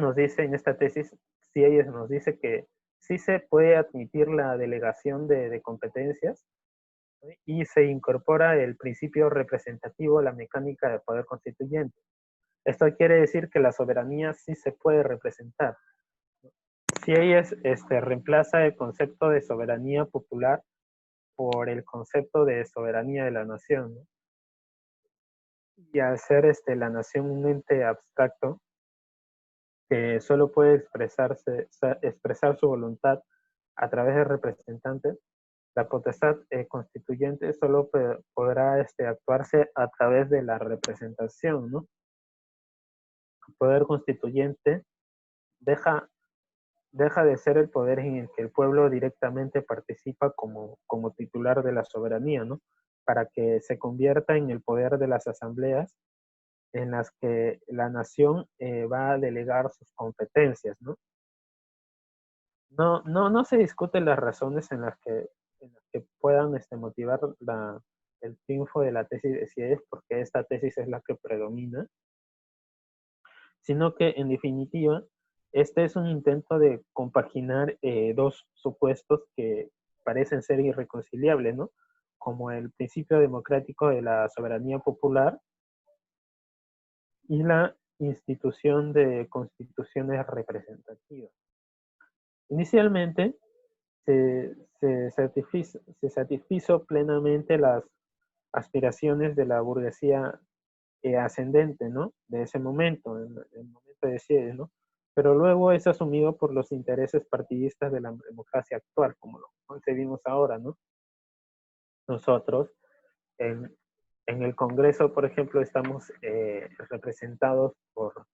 tesis, Sieyes nos dice que sí se puede admitir la delegación de competencias, ¿no? Y se incorpora el principio representativo a la mecánica del poder constituyente. Esto quiere decir que la soberanía sí se puede representar. Sieyes reemplaza el concepto de soberanía popular por el concepto de soberanía de la nación, ¿no? Y al ser la nación un ente abstracto que solo puede expresar su voluntad a través de representantes, la potestad constituyente solo podrá actuarse a través de la representación, ¿no? El poder constituyente deja, deja de ser el poder en el que el pueblo directamente participa como titular de la soberanía, ¿no? Para que se convierta en el poder de las asambleas en las que la nación va a delegar sus competencias, ¿no? No se discuten las razones en las que puedan motivar el triunfo de la tesis de Sieyes, porque esta tesis es la que predomina, sino que en definitiva, este es un intento de compaginar dos supuestos que parecen ser irreconciliables, ¿no? Como el principio democrático de la soberanía popular y la institución de constituciones representativas. Inicialmente, se satisfizo plenamente las aspiraciones de la burguesía ascendente, ¿no? De ese momento, en el momento de Sieyes, ¿no? Pero luego es asumido por los intereses partidistas de la democracia actual, como lo concebimos ahora, ¿no? Nosotros, en, en el Congreso, por ejemplo, estamos representados por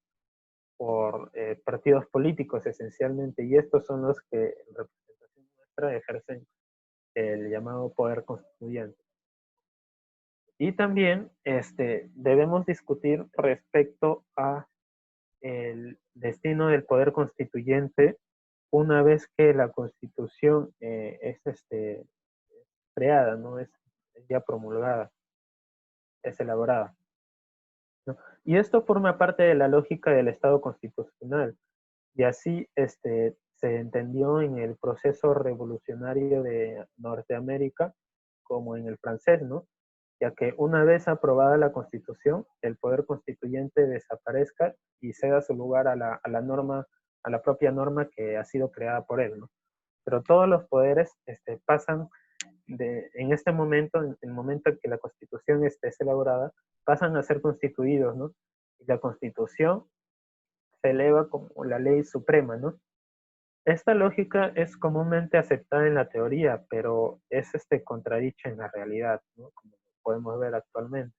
partidos políticos esencialmente, y estos son los que en representación nuestra ejercen el llamado poder constituyente. Y también debemos discutir respecto a el destino del poder constituyente una vez que la constitución es creada, ¿no? Es ya promulgada, es elaborada, ¿no? Y esto forma parte de la lógica del Estado constitucional. Y así se entendió en el proceso revolucionario de Norteamérica como en el francés, ¿no? Ya que una vez aprobada la Constitución, el poder constituyente desaparezca y ceda su lugar a la norma, a la propia norma que ha sido creada por él, ¿no? Pero todos los poderes pasan en este momento, en el momento en que la Constitución es elaborada, pasan a ser constituidos, ¿no? Y la Constitución se eleva como la ley suprema, ¿no? Esta lógica es comúnmente aceptada en la teoría, pero es contradicha en la realidad, ¿no? Como podemos ver actualmente.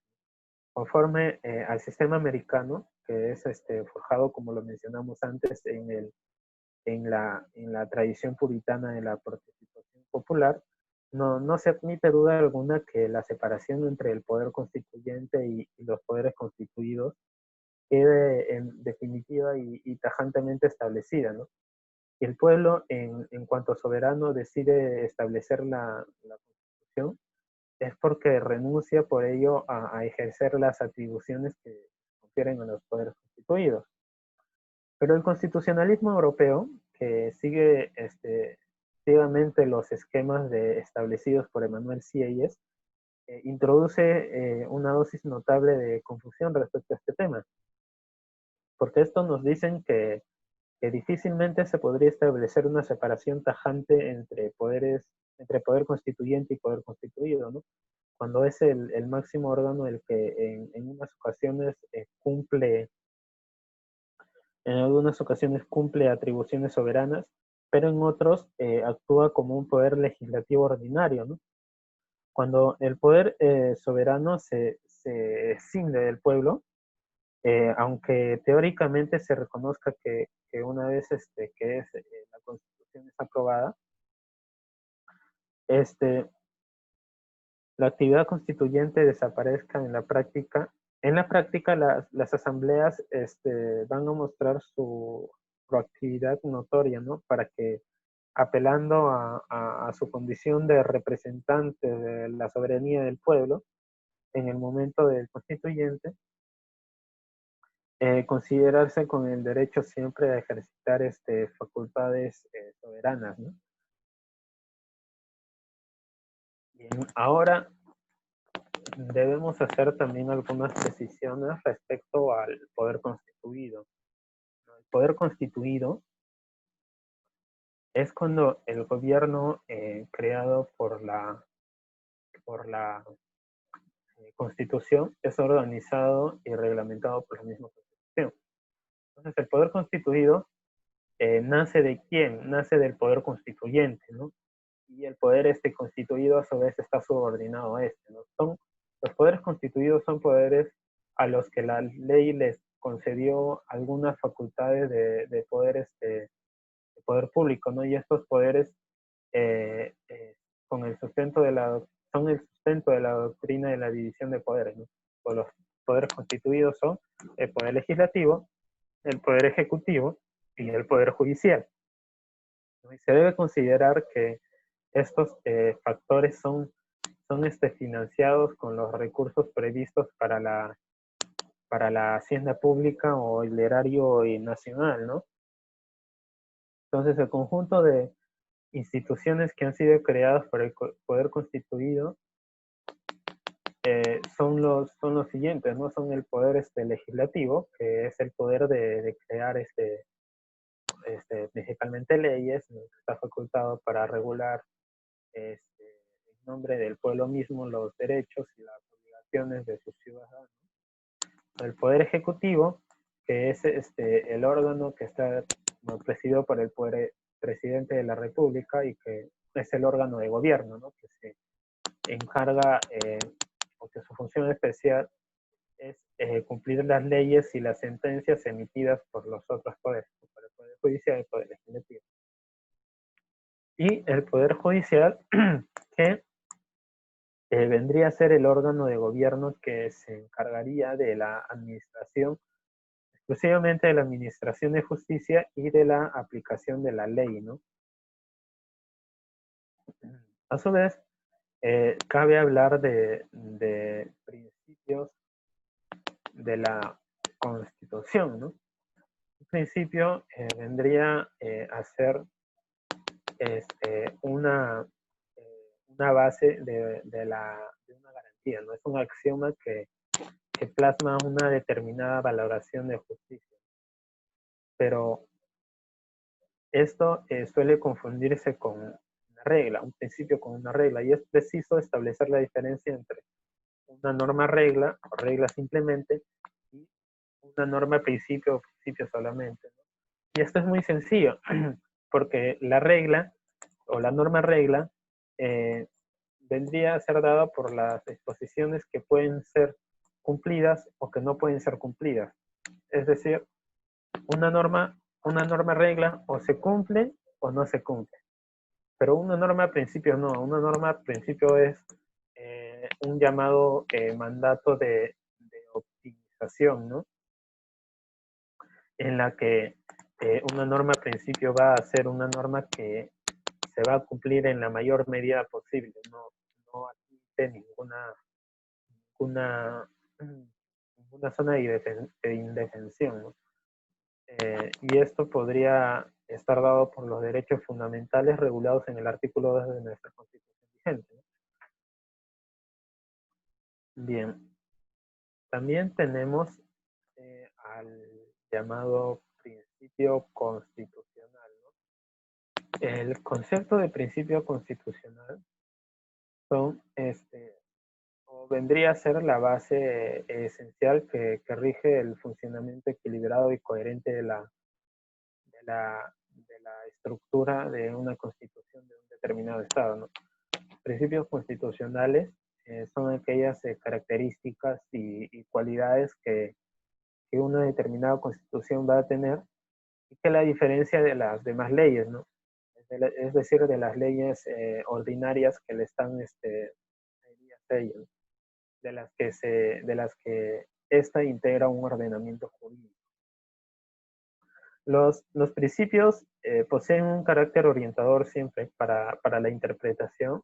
Conforme al sistema americano, que es forjado, como lo mencionamos antes, en la tradición puritana de la participación popular, no se admite duda alguna que la separación entre el poder constituyente y los poderes constituidos quede en definitiva y tajantemente establecida, ¿no? Y el pueblo, en cuanto soberano, decide establecer la Constitución, es porque renuncia por ello a ejercer las atribuciones que confieren a los poderes constituidos. Pero el constitucionalismo europeo, que sigue ciegamente los esquemas establecidos por Emmanuel Sieyes, introduce una dosis notable de confusión respecto a este tema, porque esto nos dicen que difícilmente se podría establecer una separación tajante entre poder constituyente y poder constituido, ¿no? Cuando es el máximo órgano el que en unas ocasiones en algunas ocasiones cumple atribuciones soberanas, pero en otros actúa como un poder legislativo ordinario, ¿no? Cuando el poder soberano se escinde del pueblo, aunque teóricamente se reconozca que una vez la Constitución es aprobada, este, la actividad constituyente desaparezca en la práctica las asambleas van a mostrar su proactividad notoria, ¿no? Para que, apelando a su condición de representante de la soberanía del pueblo, en el momento del constituyente, considerarse con el derecho siempre a ejercitar facultades soberanas, ¿no? Bien, ahora debemos hacer también algunas precisiones respecto al poder constituido. El poder constituido es cuando el gobierno creado por la Constitución es organizado y reglamentado por la misma Constitución. Entonces, el poder constituido nace de quién? Nace del poder constituyente, ¿no? Y el poder constituido a su vez está subordinado a ¿no? Los poderes constituidos son poderes a los que la ley les concedió algunas facultades de poder público, ¿no? Y estos poderes eh, eh, con el sustento son el sustento de la doctrina de la división de poderes, ¿no? Pues los poderes constituidos son el poder legislativo, el poder ejecutivo y el poder judicial, ¿no? Y se debe considerar que estos factores son financiados con los recursos previstos para la hacienda pública o el erario nacional, ¿no? Entonces, el conjunto de instituciones que han sido creadas por el poder constituido son los siguientes, ¿no? Son el poder legislativo, que es el poder de crear principalmente leyes, ¿no? Que está facultado para regular en nombre del pueblo mismo los derechos y las obligaciones de sus ciudadanos. El poder ejecutivo, que es el órgano que está presidido por el poder presidente de la República y que es el órgano de gobierno, ¿no? Que se encarga, o que su función especial es cumplir las leyes y las sentencias emitidas por los otros poderes, por el Poder Judicial y el Poder Legislativo. Y el Poder Judicial, que vendría a ser el órgano de gobierno que se encargaría de la administración, exclusivamente de la administración de justicia y de la aplicación de la ley, ¿no? A su vez, cabe hablar de principios de la Constitución, ¿no? Un principio vendría a ser una, una base de una garantía, ¿no? Es un axioma que plasma una determinada valoración de justicia. Pero esto suele confundirse con una regla, un principio con una regla, y es preciso establecer la diferencia entre una norma regla o regla simplemente y una norma principio o principio solamente, ¿no? Y esto es muy sencillo. porque la regla o la norma regla vendría a ser dada por las disposiciones que pueden ser cumplidas o que no pueden ser cumplidas. Es decir, una norma regla o se cumple o no se cumple. Pero una norma al principio no, una norma al principio es un llamado mandato de optimización, ¿no? En la que una norma al principio va a ser una norma que se va a cumplir en la mayor medida posible, no admite ninguna, ninguna zona de indefensión, ¿no? Y esto podría estar dado por los derechos fundamentales regulados en el artículo 2 de nuestra Constitución vigente, ¿no? Bien, también tenemos al llamado principio constitucional, ¿no? El concepto de principio constitucional son, o vendría a ser la base esencial que rige el funcionamiento equilibrado y coherente de la estructura de una constitución de un determinado Estado, ¿no? Principios constitucionales son aquellas características y cualidades que una determinada constitución va a tener y que la diferencia de las demás leyes, ¿no? Es decir, de las leyes ordinarias que le están de las que ésta integra un ordenamiento jurídico. Los principios poseen un carácter orientador siempre para la interpretación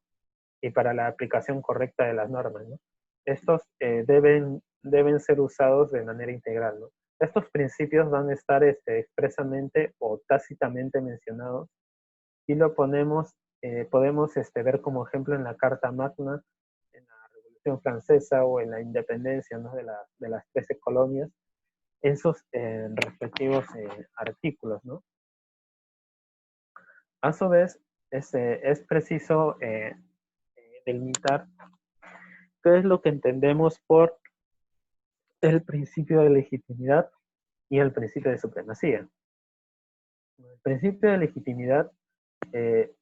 y para la aplicación correcta de las normas, ¿no? Estos deben ser usados de manera integral, ¿no? Estos principios van a estar expresamente o tácitamente mencionados y podemos ver como ejemplo en la Carta Magna, en la Revolución Francesa o en la independencia, ¿no?, de las 13 colonias, en sus respectivos artículos, ¿no? A su vez, es preciso delimitar qué es lo que entendemos por el principio de legitimidad y el principio de supremacía. El principio de legitimidad eh,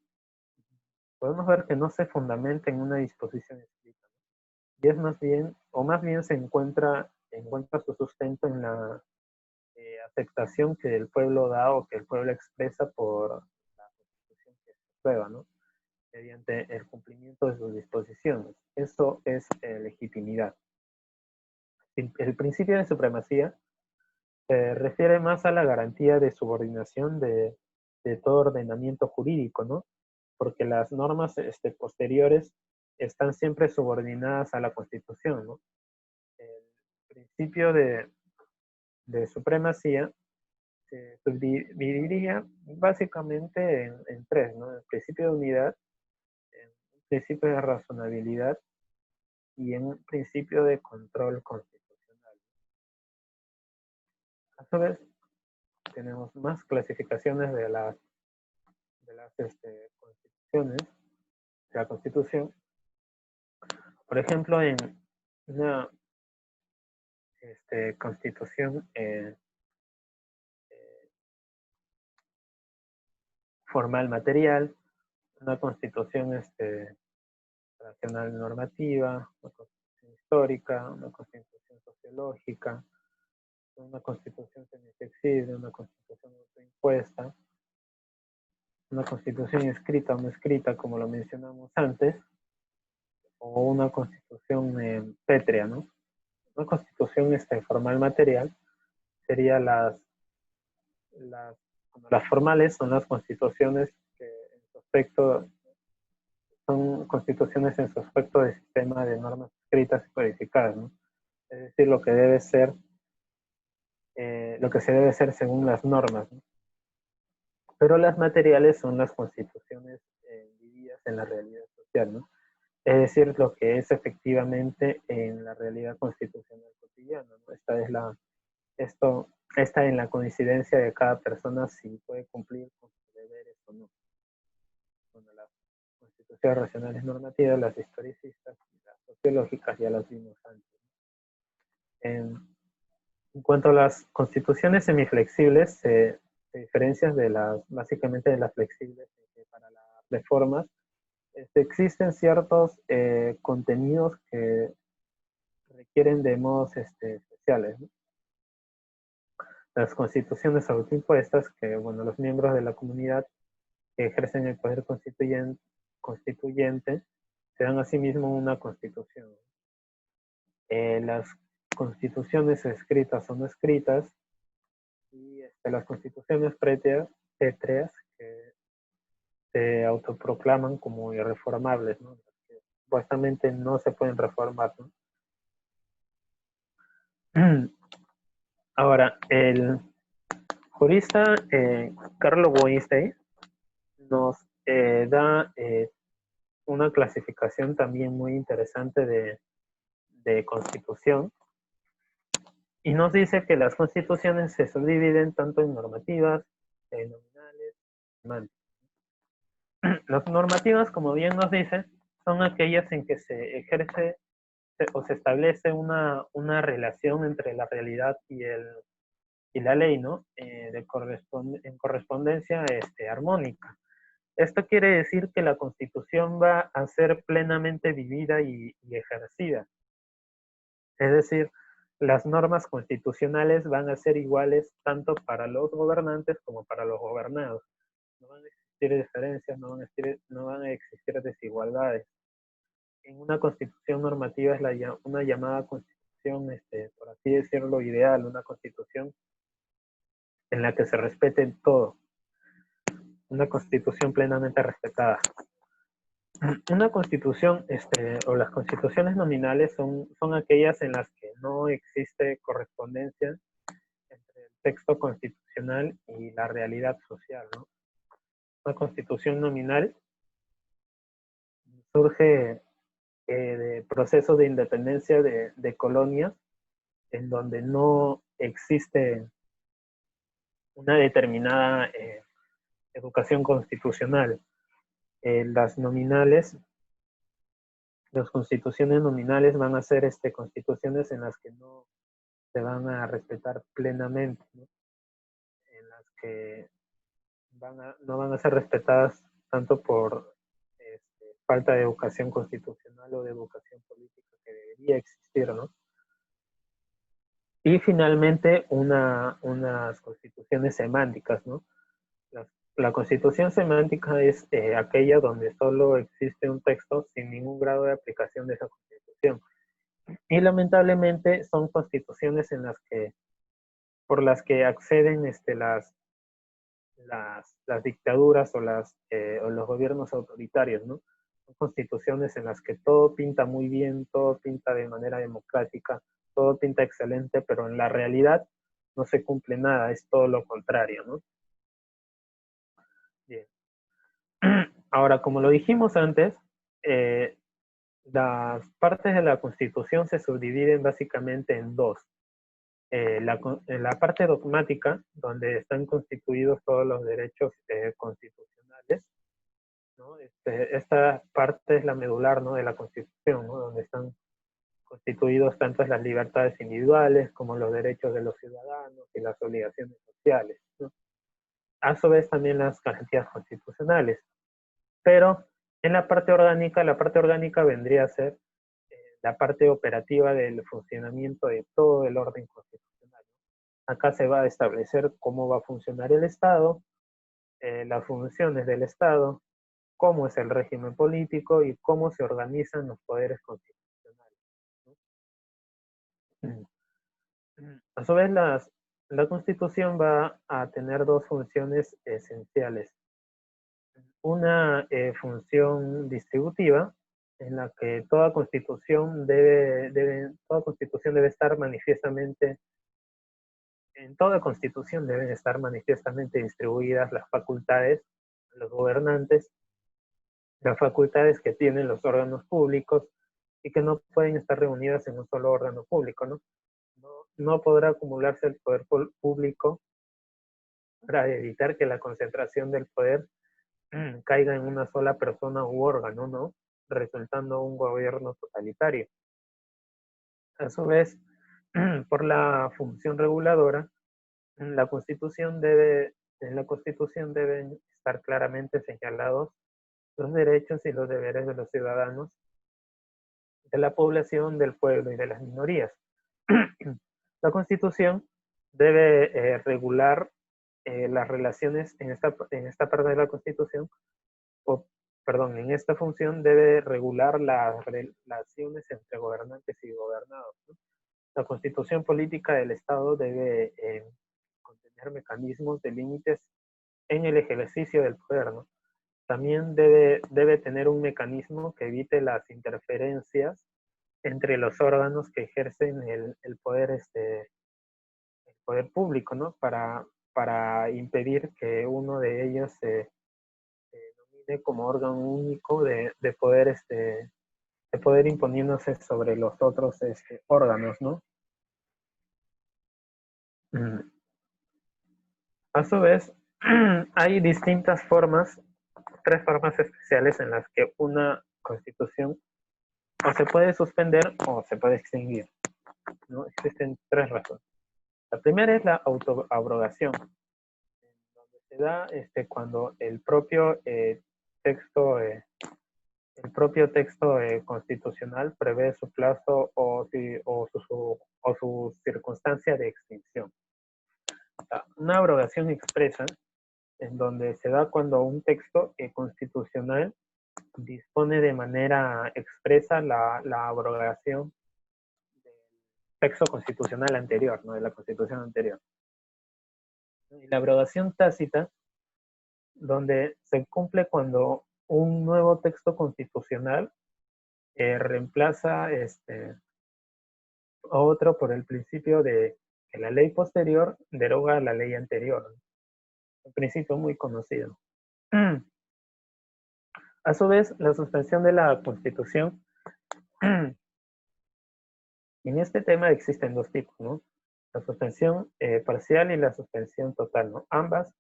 podemos ver que no se fundamenta en una disposición escrita, ¿no? Y es más bien encuentra su sustento en la aceptación que el pueblo da o que el pueblo expresa por la constitución que se aprueba, ¿no?, mediante el cumplimiento de sus disposiciones. Eso es legitimidad. El principio de supremacía se refiere más a la garantía de subordinación de todo ordenamiento jurídico, ¿no? Porque las normas posteriores están siempre subordinadas a la Constitución, ¿no? El principio de supremacía se subdividiría básicamente en tres, ¿no? El principio de unidad, en un principio de razonabilidad y en un principio de control constitucional. A su vez, tenemos más clasificaciones de las constituciones, de la Constitución. Por ejemplo, en una constitución formal material, una constitución racional normativa, una constitución histórica, una constitución sociológica, una constitución semiflexible, una constitución autoimpuesta, una constitución escrita o no escrita, como lo mencionamos antes, o una constitución pétrea, ¿no? Una constitución formal material sería las, las formales son las constituciones que en su aspecto son constituciones en su aspecto de sistema de normas escritas y codificadas, ¿no? Es decir, lo que se debe ser según las normas, ¿no? Pero las materiales son las constituciones vividas en la realidad social, ¿no? Es decir, lo que es efectivamente en la realidad constitucional cotidiana, ¿no? Esta en la coincidencia de cada persona si puede cumplir con sus deberes o no. Bueno, las constituciones racionales normativas, las historicistas y las sociológicas ya las vimos antes. En cuanto a las constituciones semiflexibles, se se diferencia de básicamente de las flexibles, que para las reformas existen ciertos contenidos que requieren de modos especiales, ¿no? Las constituciones autoimpuestas, que bueno, los miembros de la comunidad que ejercen el poder constituyente se dan a sí mismos una constitución. Las constituciones escritas o no escritas y las constituciones pétreas que se autoproclaman como irreformables, ¿no? Que supuestamente no se pueden reformar, ¿no? Ahora, el jurista Carlo Boinstein nos da una clasificación también muy interesante de constitución y nos dice que las constituciones se subdividen tanto en normativas, nominales, semánticas. Las normativas, como bien nos dice, son aquellas en que se ejerce o se establece una relación entre la realidad y la ley, ¿no? En correspondencia armónica. Esto quiere decir que la Constitución va a ser plenamente vivida y ejercida. Es decir, las normas constitucionales van a ser iguales tanto para los gobernantes como para los gobernados. No van a existir diferencias, no van a existir desigualdades. En una constitución normativa es una llamada constitución, por así decirlo, ideal, una constitución en la que se respete todo, una constitución plenamente respetada. Una constitución, o las constituciones nominales son aquellas en las que no existe correspondencia entre el texto constitucional y la realidad social, ¿no? Una constitución nominal surge de procesos de independencia de colonias en donde no existe una determinada educación constitucional. Las nominales, las constituciones nominales van a ser constituciones en las que no se van a respetar plenamente, ¿no? En las que no van a ser respetadas tanto por falta de educación constitucional o de educación política que debería existir, ¿no? Y finalmente unas constituciones semánticas, ¿no? La constitución semántica es aquella donde solo existe un texto sin ningún grado de aplicación de esa constitución. Y lamentablemente son constituciones por las que acceden las dictaduras o los gobiernos autoritarios, ¿no? Son constituciones en las que todo pinta muy bien, todo pinta de manera democrática, todo pinta excelente, pero en la realidad no se cumple nada, es todo lo contrario, ¿no? Bien. Ahora, como lo dijimos antes, eh, las partes de la Constitución se subdividen básicamente en dos. En la parte dogmática, donde están constituidos todos los derechos constitucionales, ¿no? Esta parte es la medular, ¿no?, de la Constitución, ¿no?, donde están constituidos tanto las libertades individuales como los derechos de los ciudadanos y las obligaciones sociales, ¿no? A su vez también las garantías constitucionales. Pero en la parte orgánica vendría a ser la parte operativa del funcionamiento de todo el orden constitucional. Acá se va a establecer cómo va a funcionar el Estado, las funciones del Estado, cómo es el régimen político y cómo se organizan los poderes constitucionales, ¿no? A su vez, la Constitución va a tener dos funciones esenciales. Una función distributiva, en la que toda constitución debe estar manifiestamente, en toda constitución deben estar manifiestamente distribuidas las facultades, los gobernantes, las facultades que tienen los órganos públicos y que no pueden estar reunidas en un solo órgano público, ¿no? No podrá acumularse el poder público para evitar que la concentración del poder caiga en una sola persona u órgano, ¿no?, resultando un gobierno totalitario. A su vez, por la función reguladora, la Constitución debe En la Constitución deben estar claramente señalados los derechos y los deberes de los ciudadanos, de la población, del pueblo y de las minorías. La Constitución debe regular las relaciones en esta parte de la Constitución, o perdón, en esta función debe regular las relaciones entre gobernantes y gobernados, ¿no? La Constitución política del Estado debe contener mecanismos de límites en el ejercicio del poder, ¿no? También debe tener un mecanismo que evite las interferencias entre los órganos que ejercen el poder público, ¿no? Para impedir que uno de ellos se nomine como órgano único de poder imponiéndose sobre los otros órganos, ¿no? Mm. A su vez, hay distintas formas, tres formas especiales en las que una constitución o se puede suspender o se puede extinguir, ¿no? Existen tres razones. La primera es la autoabrogación, donde se da cuando texto, el propio texto constitucional prevé su plazo o su circunstancia de extinción. Una abrogación expresa en donde se da cuando un texto constitucional dispone de manera expresa la abrogación del texto constitucional anterior, ¿no? De la constitución anterior. Y la abrogación tácita, donde se cumple cuando un nuevo texto constitucional reemplaza otro por el principio de que la ley posterior deroga la ley anterior. Un principio muy conocido. A su vez, la suspensión de la Constitución, en este tema existen dos tipos, ¿no? La suspensión parcial y la suspensión total, ¿no? Ambas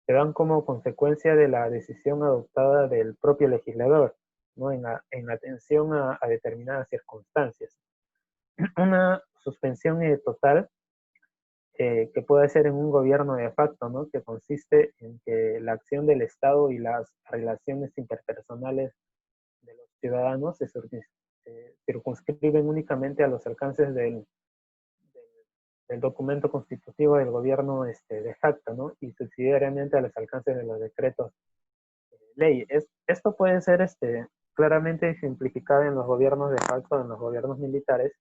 se dan como consecuencia de la decisión adoptada del propio legislador, ¿no? En atención a determinadas circunstancias. Una suspensión total que puede ser en un gobierno de facto, ¿no? Que consiste en que la acción del Estado y las relaciones interpersonales de los ciudadanos se circunscriben únicamente a los alcances del documento constitutivo del gobierno de facto, ¿no? Y subsidiariamente a los alcances de los decretos de ley. Esto puede ser claramente ejemplificado en los gobiernos de facto, en los gobiernos militares,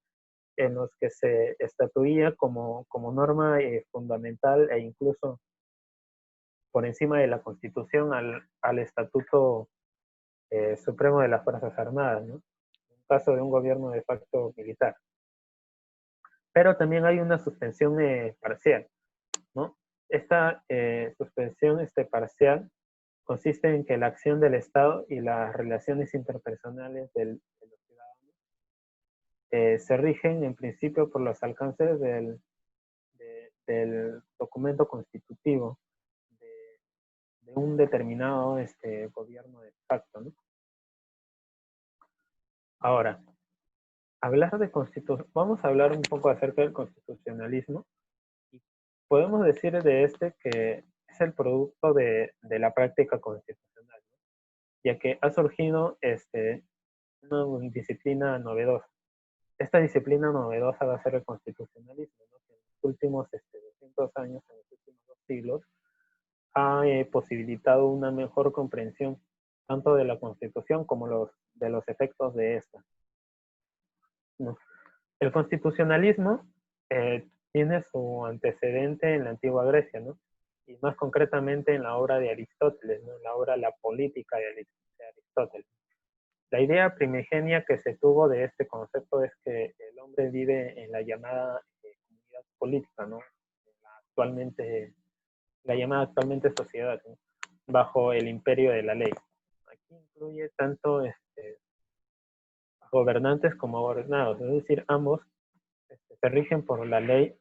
en los que se estatuía como norma fundamental e incluso por encima de la Constitución al Estatuto Supremo de las Fuerzas Armadas, ¿no? En caso de un gobierno de facto militar. Pero también hay una suspensión parcial, ¿no? Esta suspensión parcial consiste en que la acción del Estado y las relaciones interpersonales de los ciudadanos se rigen en principio por los alcances del documento constitutivo de un determinado gobierno de facto, ¿no? Ahora, vamos a hablar un poco acerca del constitucionalismo. Y podemos decir de que es el producto de la práctica constitucional, ¿no? Ya que ha surgido una disciplina novedosa. Esta disciplina novedosa va a ser el constitucionalismo, ¿no? Que en los últimos 200 años, en los últimos 2 siglos, ha posibilitado una mejor comprensión tanto de la Constitución como de los efectos de esta, ¿no? El constitucionalismo tiene su antecedente en la antigua Grecia, ¿no? Y más concretamente en la obra de Aristóteles, ¿no? En la obra La Política de Aristóteles. La idea primigenia que se tuvo de este concepto es que el hombre vive en la llamada comunidad política, ¿no? La llamada actualmente sociedad, ¿no? Bajo el imperio de la ley. Aquí incluye tanto gobernantes como gobernados, es decir, ambos se rigen por la ley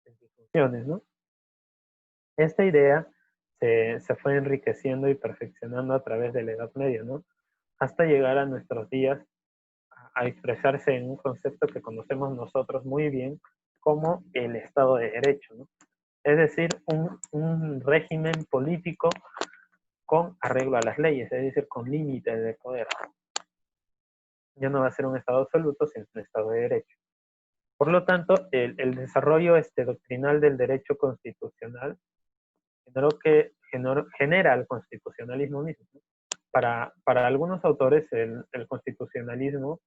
en sus funciones, ¿no? Esta idea se fue enriqueciendo y perfeccionando a través de la Edad Media, ¿no? Hasta llegar a nuestros días a expresarse en un concepto que conocemos nosotros muy bien como el Estado de Derecho, ¿no? es decir, un régimen político con arreglo a las leyes, es decir, con límites de poder. Ya no va a ser un Estado absoluto, sino un Estado de derecho. Por lo tanto, el desarrollo doctrinal del derecho constitucional genera el constitucionalismo mismo. Para algunos autores, el constitucionalismo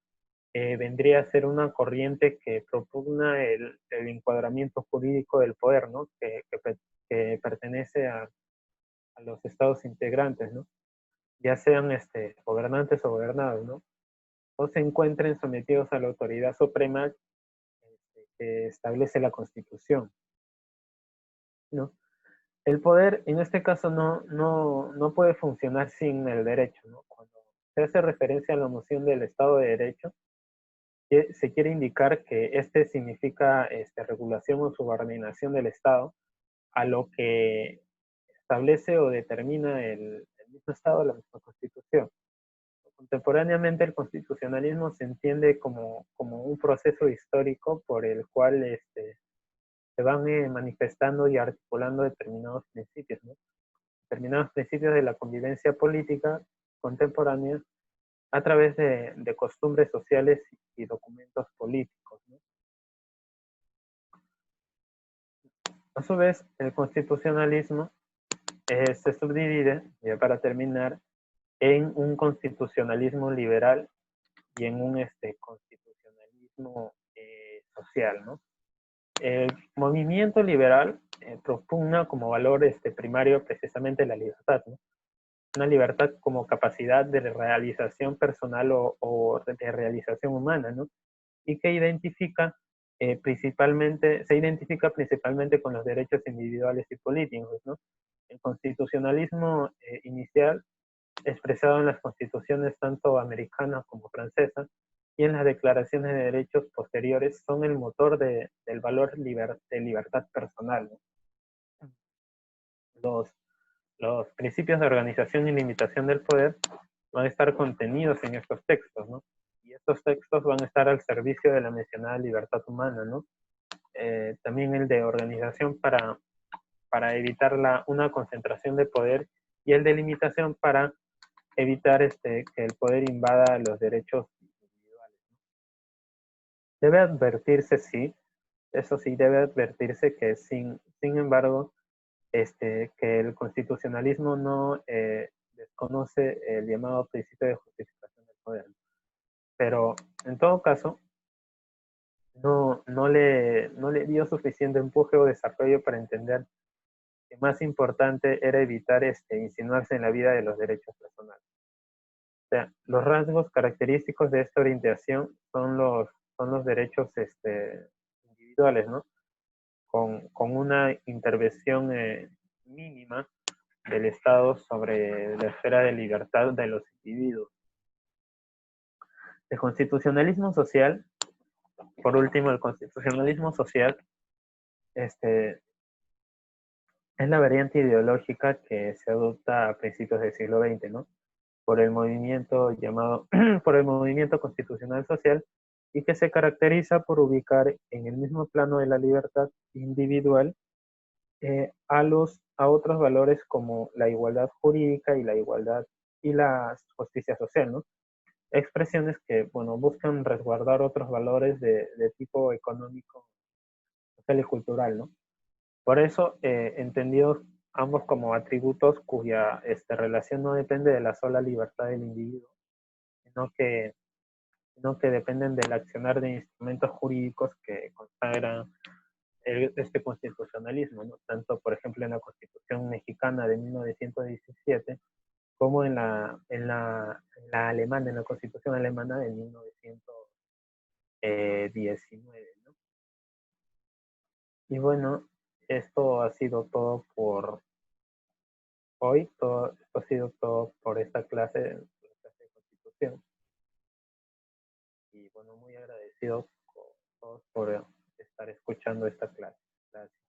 vendría a ser una corriente que propugna el encuadramiento jurídico del poder, ¿no? Que pertenece a los estados integrantes, ¿no? Ya sean gobernantes o gobernados, ¿no? O se encuentren sometidos a la autoridad suprema que establece la Constitución, ¿no? El poder, en este caso, no puede funcionar sin el derecho, ¿no? Cuando se hace referencia a la noción del Estado de Derecho, se quiere indicar que significa regulación o subordinación del Estado a lo que establece o determina el mismo Estado, la misma Constitución. Contemporáneamente, el constitucionalismo se entiende como un proceso histórico por el cual se van manifestando y articulando determinados principios, ¿no? Determinados principios de la convivencia política contemporánea a través de costumbres sociales y documentos políticos, ¿no? A su vez, el constitucionalismo se subdivide, ya para terminar, en un constitucionalismo liberal y en un constitucionalismo social, ¿no? El movimiento liberal propugna como valor primario precisamente la libertad, ¿no? Una libertad como capacidad de realización personal o de realización humana, ¿no? Y que se identifica principalmente con los derechos individuales y políticos, ¿no? El constitucionalismo inicial, expresado en las constituciones tanto americanas como francesas y en las declaraciones de derechos posteriores, son el motor del valor de libertad personal, ¿no? Los, los principios de organización y limitación del poder van a estar contenidos en estos textos, ¿no? Y estos textos van a estar al servicio de la mencionada libertad humana, ¿no? También el de organización para evitar una concentración de poder y el de limitación para evitar que el poder invada los derechos individuales. Debe advertirse, sí, eso sí, debe advertirse que sin embargo, que el constitucionalismo no desconoce el llamado principio de justificación del poder. Pero en todo caso, no le dio suficiente empuje o desarrollo para entender que más importante era evitar insinuarse en la vida de los derechos personales. O sea, los rasgos característicos de esta orientación son los derechos individuales, ¿no? Con una intervención mínima del Estado sobre la esfera de libertad de los individuos. El constitucionalismo social, por último, el constitucionalismo social es la variante ideológica que se adopta a principios del siglo XX, ¿no? Por el movimiento por el movimiento constitucional social y que se caracteriza por ubicar en el mismo plano de la libertad individual a otros valores como la igualdad jurídica y la igualdad y la justicia social, ¿no? Expresiones que, bueno, buscan resguardar otros valores de tipo económico, social y cultural, ¿no? Por eso, entendidos ambos como atributos cuya relación no depende de la sola libertad del individuo, sino que, sino que dependen del accionar de instrumentos jurídicos que consagran este constitucionalismo, ¿no? Tanto, por ejemplo, en la Constitución mexicana de 1917, como en la alemana, en la Constitución alemana de 1919, ¿no? Y bueno, esto ha sido todo por hoy, esto ha sido todo por esta clase de Constitución. Y bueno, muy agradecido con todos por estar escuchando esta clase. Gracias.